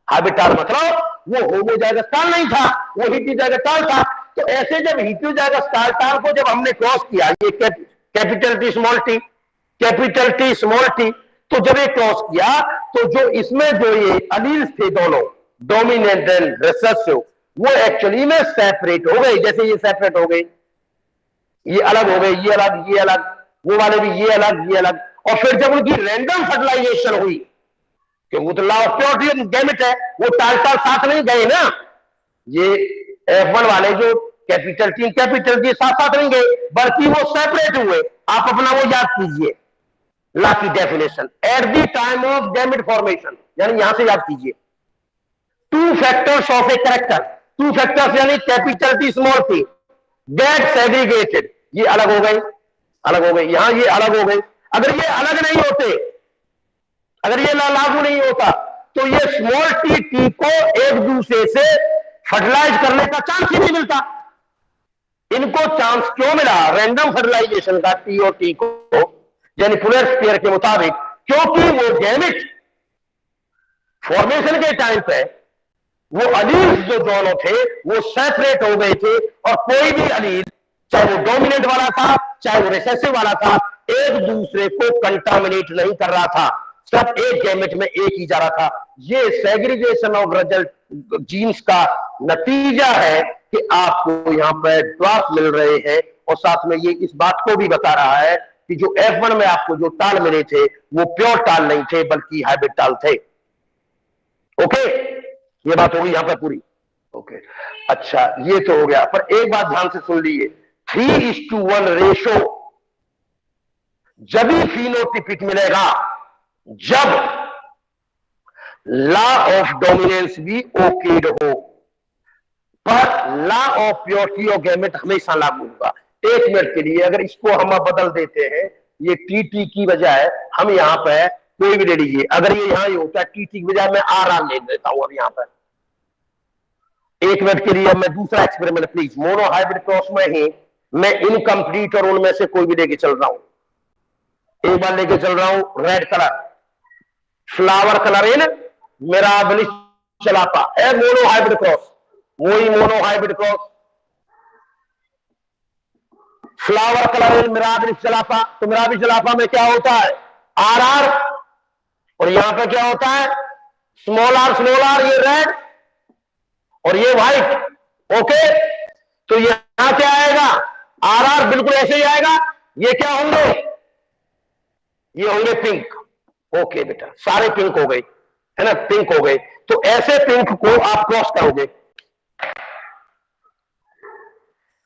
हाइब्रिड टाल मतलब वो होमोजाइगस टाल नहीं था, वो हेटेरोजाइगस टाल था। तो ऐसे जब हेटेरोजाइगस टाल को जब हमने क्रॉस किया, ये कैपिटल टी स्मॉल टी, तो जब ये क्रॉस किया तो जो इसमें जो ये अलील्स थे दोनों, डोमिनेंट एंड रिसेसिव, वो एक्चुअली में सेपरेट हो गए। जैसे ये सेपरेट हो गए, ये अलग हो गए, ये अलग, ये अलग, वो वाले भी ये अलग, ये अलग। और फिर जब उनकी रैंडम फर्टिलाइजेशन हुई, क्योंकि वो तो लॉ ऑफ प्योरिटी गैमेट है, वो टाल साथ नहीं गए ना। ये F1 वाले जो कैपिटल टी साथ नहीं गए, बल्कि वो सेपरेट हुए। आप अपना वो याद कीजिए, लॉ की definition at the time of gamete formation, यानी यहां से याद कीजिए, two factors of a character, two factors यानी capital T small T, get segregated, ये अलग हो गए, यहां ये अलग हो गए। अगर ये अलग नहीं होते, अगर ये लागू नहीं होता, तो ये स्मॉल टी को एक दूसरे से फर्टिलाइज करने का चांस ही नहीं मिलता। इनको चांस क्यों मिला रैंडम फर्टिलाइजेशन का टी और टी को, यानी पुलेट्स पेयर के मुताबिक? क्योंकि वो गैमेट फॉर्मेशन के टाइम पे वो अलील जो दोनों थे वो सेपरेट हो गए थे, और कोई भी अलील, चाहे वो डोमिनेंट वाला था चाहे वो रिसेसिव वाला था, एक दूसरे को कंटामिनेट नहीं कर रहा था, सब एक गैमेट में एक ही जा रहा था। ये सेग्रीगेशन ऑफ रिजल्ट जीन्स का नतीजा है कि आपको यहां पर ड्वार्फ मिल रहे हैं। और साथ में ये इस बात को भी बता रहा है कि जो F1 में आपको जो टाल मिले थे वो प्योर टाल नहीं थे, बल्कि हाइब्रिड टाल थे। ओके, ये बात होगी यहां पर पूरी। ओके, अच्छा, ये तो हो गया। पर एक बात ध्यान से सुन लीजिए, 3:1 रेशो जब ही फिनोटिपिक मिलेगा जब लॉ ऑफ डोमिनेंस भी ओकेड हो, पर law of purity of gamete हमेशा लागू होगा। एक मिनट के लिए अगर इसको हम बदल देते हैं, ये टी की बजाय हम यहां पर कोई भी ले लीजिए, अगर ये यहां होता है टी की बजाय मैं आर ले देता हूं। अब यहां पर एक मिनट के लिए मैं दूसरा experiment, please, mono hybrid cross में ही मैं इनकम्प्लीट और उनमें से कोई भी लेके चल रहा हूं। एक बार लेके चल रहा हूं red colour, flower colour in Mirabilis jalapa है, मोनो हाइब्रिड क्रॉस, वही monohybrid cross, flower colour in Mirabilis jalapa. तो मिराबिलिस चलापा में क्या होता है? आर, और यहां पे क्या होता है? स्मॉल आर, ये रेड और ये व्हाइट। ओके, तो यहां क्या आएगा? आर बिल्कुल ऐसे ही आएगा। ये क्या होंगे? ये होंगे पिंक। ओके बेटा, सारे पिंक हो गए, है ना, पिंक हो गए। तो ऐसे पिंक को आप क्रॉस करोगे,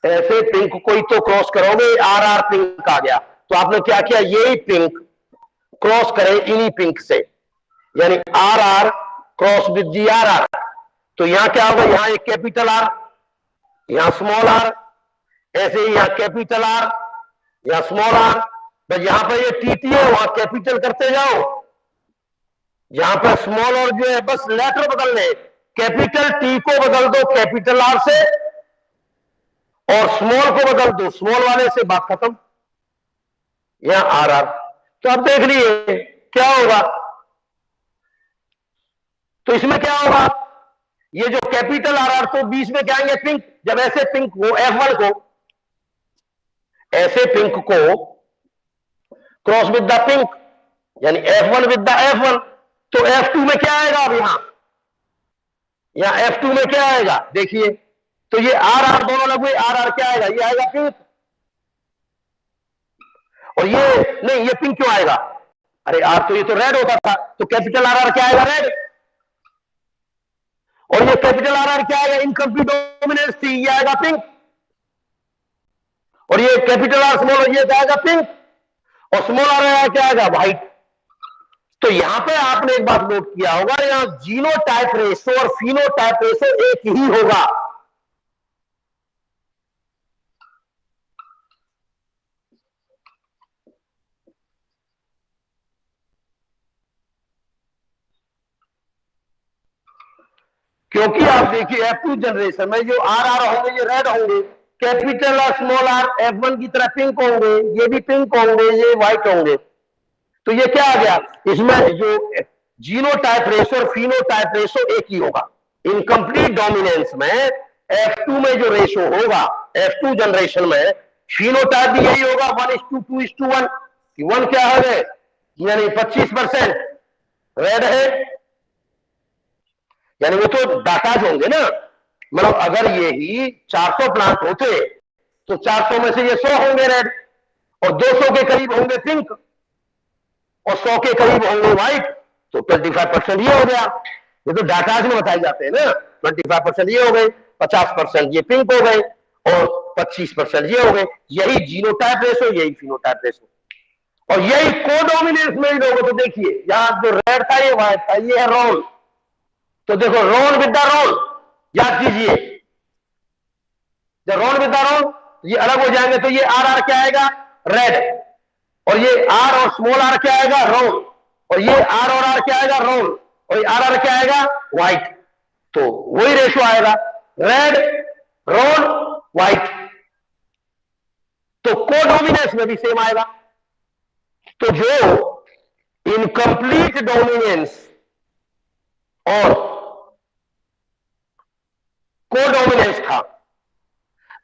ऐसे पिंक को ही तो क्रॉस करोगे, आर पिंक आ गया। तो आपने क्या किया? यही पिंक क्रॉस करे इन्हीं पिंक से, यानी R R cross with G R R. तो यहां क्या होगा, यहां एक कैपिटल आर, यहां स्मॉल आर, ऐसे ही यहां कैपिटल आर, यहां स्मॉल आर। बस यहां पर ये टीटी है, वहां कैपिटल करते जाओ, यहां पर स्मॉल और जो है बस लेटर बदलने, कैपिटल टी को बदल दो कैपिटल आर से और स्मॉल को बदल दो स्मॉल वाले से, बात खत्म। यहां आर आर। तो अब देख लीजिए क्या होगा। तो इसमें क्या होगा, ये जो कैपिटल आर आर तो बीच में क्या आएंगे पिंक। जब ऐसे पिंक को F1 को, ऐसे पिंक को क्रॉस विद द पिंक, यानी F1 विद द F1, तो F2 में क्या आएगा। अब यहां F2 में क्या आएगा देखिए, तो ये आर आर दोनों लगे, आर आर क्या आएगा, ये आएगा पिंक। और ये नहीं, ये पिंक क्यों आएगा, अरे आर तो ये तो रेड होता था, तो कैपिटल आर आर क्या आएगा, रेड। और ये कैपिटल आर आर क्या आएगा, इनकम्प्लीट डोमिनेंस थी, ये आएगा पिंक। और ये कैपिटल आर स्मॉल, ये आएगा पिंक। और स्मॉल आर क्या आएगा, व्हाइट। तो यहां पे आपने एक बात नोट किया होगा, यहां जीनोटाइप रेशो और फिनोटाइप रेशो एक ही होगा। क्योंकि आप देखिए F2 जनरेशन में जो आर आर होंगे ये रेड होंगे, कैपिटल और स्मॉल आर F1 की तरह पिंक होंगे, ये भी पिंक होंगे, ये व्हाइट होंगे। तो ये क्या आ गया, इसमें जो जीनोटाइप रेशो और फिनोटाइप रेशो एक ही होगा। इनकम्प्लीट डोमिनेंस में F2 में जो रेशो होगा, F2 जनरेशन में फिनोटाइप भी यही होगा, 1:2:1। 1 क्या है, यानी 25% रेड है, यानी वो तो डाटाज होंगे ना। मतलब अगर ये ही 400 प्लांट होते तो 400 में से ये 100 होंगे रेड, और 200 के करीब होंगे पिंक, और 100 के करीब होंगे व्हाइट, तो 25% ये हो गया। ये तो डाटाज में बताए जाते हैं ना, 25% ये हो गए, 50% ये पिंक हो गए, और 25% ये हो गए। यही जीनोटाइप रेशो, यही फिनोटाइप रेशो, और यही कोडोमिनेंस में ही लोगों। तो देखिए यहां जो रेड था ये व्हाइट था, ये है रोल। तो देखो रोल विद द रोल, याद कीजिए, जब रोल विद द रोल ये अलग हो जाएंगे, तो ये आर आर क्या आएगा, रेड। और ये आर और स्मॉल आर क्या आएगा, रोल। और ये आर और आर क्या आएगा, रोल। और ये आर आर क्या आएगा, व्हाइट। तो वही रेशो आएगा, रेड रोल व्हाइट। तो कोडोमिनेंस में भी सेम आएगा। तो जो इनकम्प्लीट डोमिनेंस और कोडोमिनेंस था,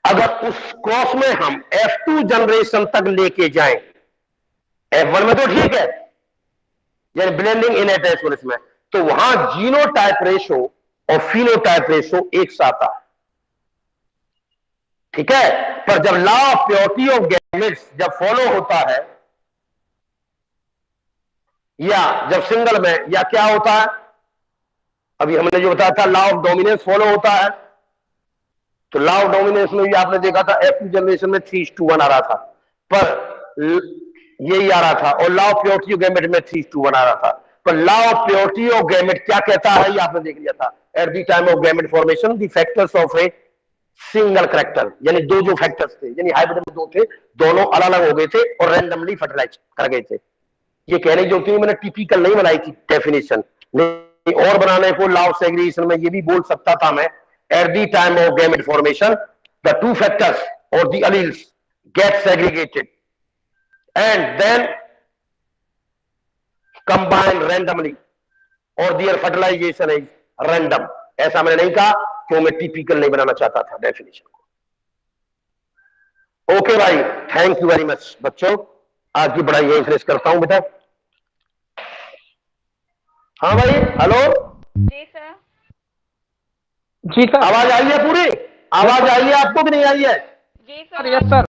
अगर उस क्रॉस में हम F2 जनरेशन तक लेके जाएं, F1 में तो ठीक है, यानी ब्लेंडिंग इन एटेचमेंट में, तो वहां जीनोटाइप रेशो और फिनोटाइप रेशो एक साथ आ, ठीक है। पर जब law of purity of gametes जब फॉलो होता है, या जब सिंगल में, या क्या होता है, अभी हमने जो बताया था लॉ ऑफ डोमिनेंस फॉलो होता है, तो लॉ ऑफ डोमिनेंस में भी आपने देखा था F2 जनरेशन में 3:1 आ रहा था, पर यही आ रहा था। और law of purity of gamete में 3:1 आ रहा था, पर law of purity of gamete क्या कहता है, ये आपने देख लिया था। Eight the time of gamete formation the factors of a single character, यानी दो जो फैक्टर्स थे, यानी हाइब्रिड में दो थे, दोनों अलग अलग हो गए थे और रैंडमली फर्टिलाइज कर गए थे। ये कहने जो थी, मैंने टिपिकल नहीं बनाई थी डेफिनेशन, और बनाने को लॉ ऑफ सेग्रीगेशन में ये भी बोल सकता था मैं, at the time of gamete formation the two factors or the alleles get segregated and then combined randomly or their fertilization is random। ऐसा मैंने नहीं कहा क्यों, मैं टिपिकल नहीं बनाना चाहता था डेफिनेशन को। ओके भाई, थैंक यू वेरी मच बच्चों, आज की पढ़ाई यही फिनिश करता हूं बेटा। हाँ भाई, हेलो जी सर। जी सर। आवाज आई है पूरी, आवाज आई है आपको भी नहीं आई है? जी सर। Yes sir.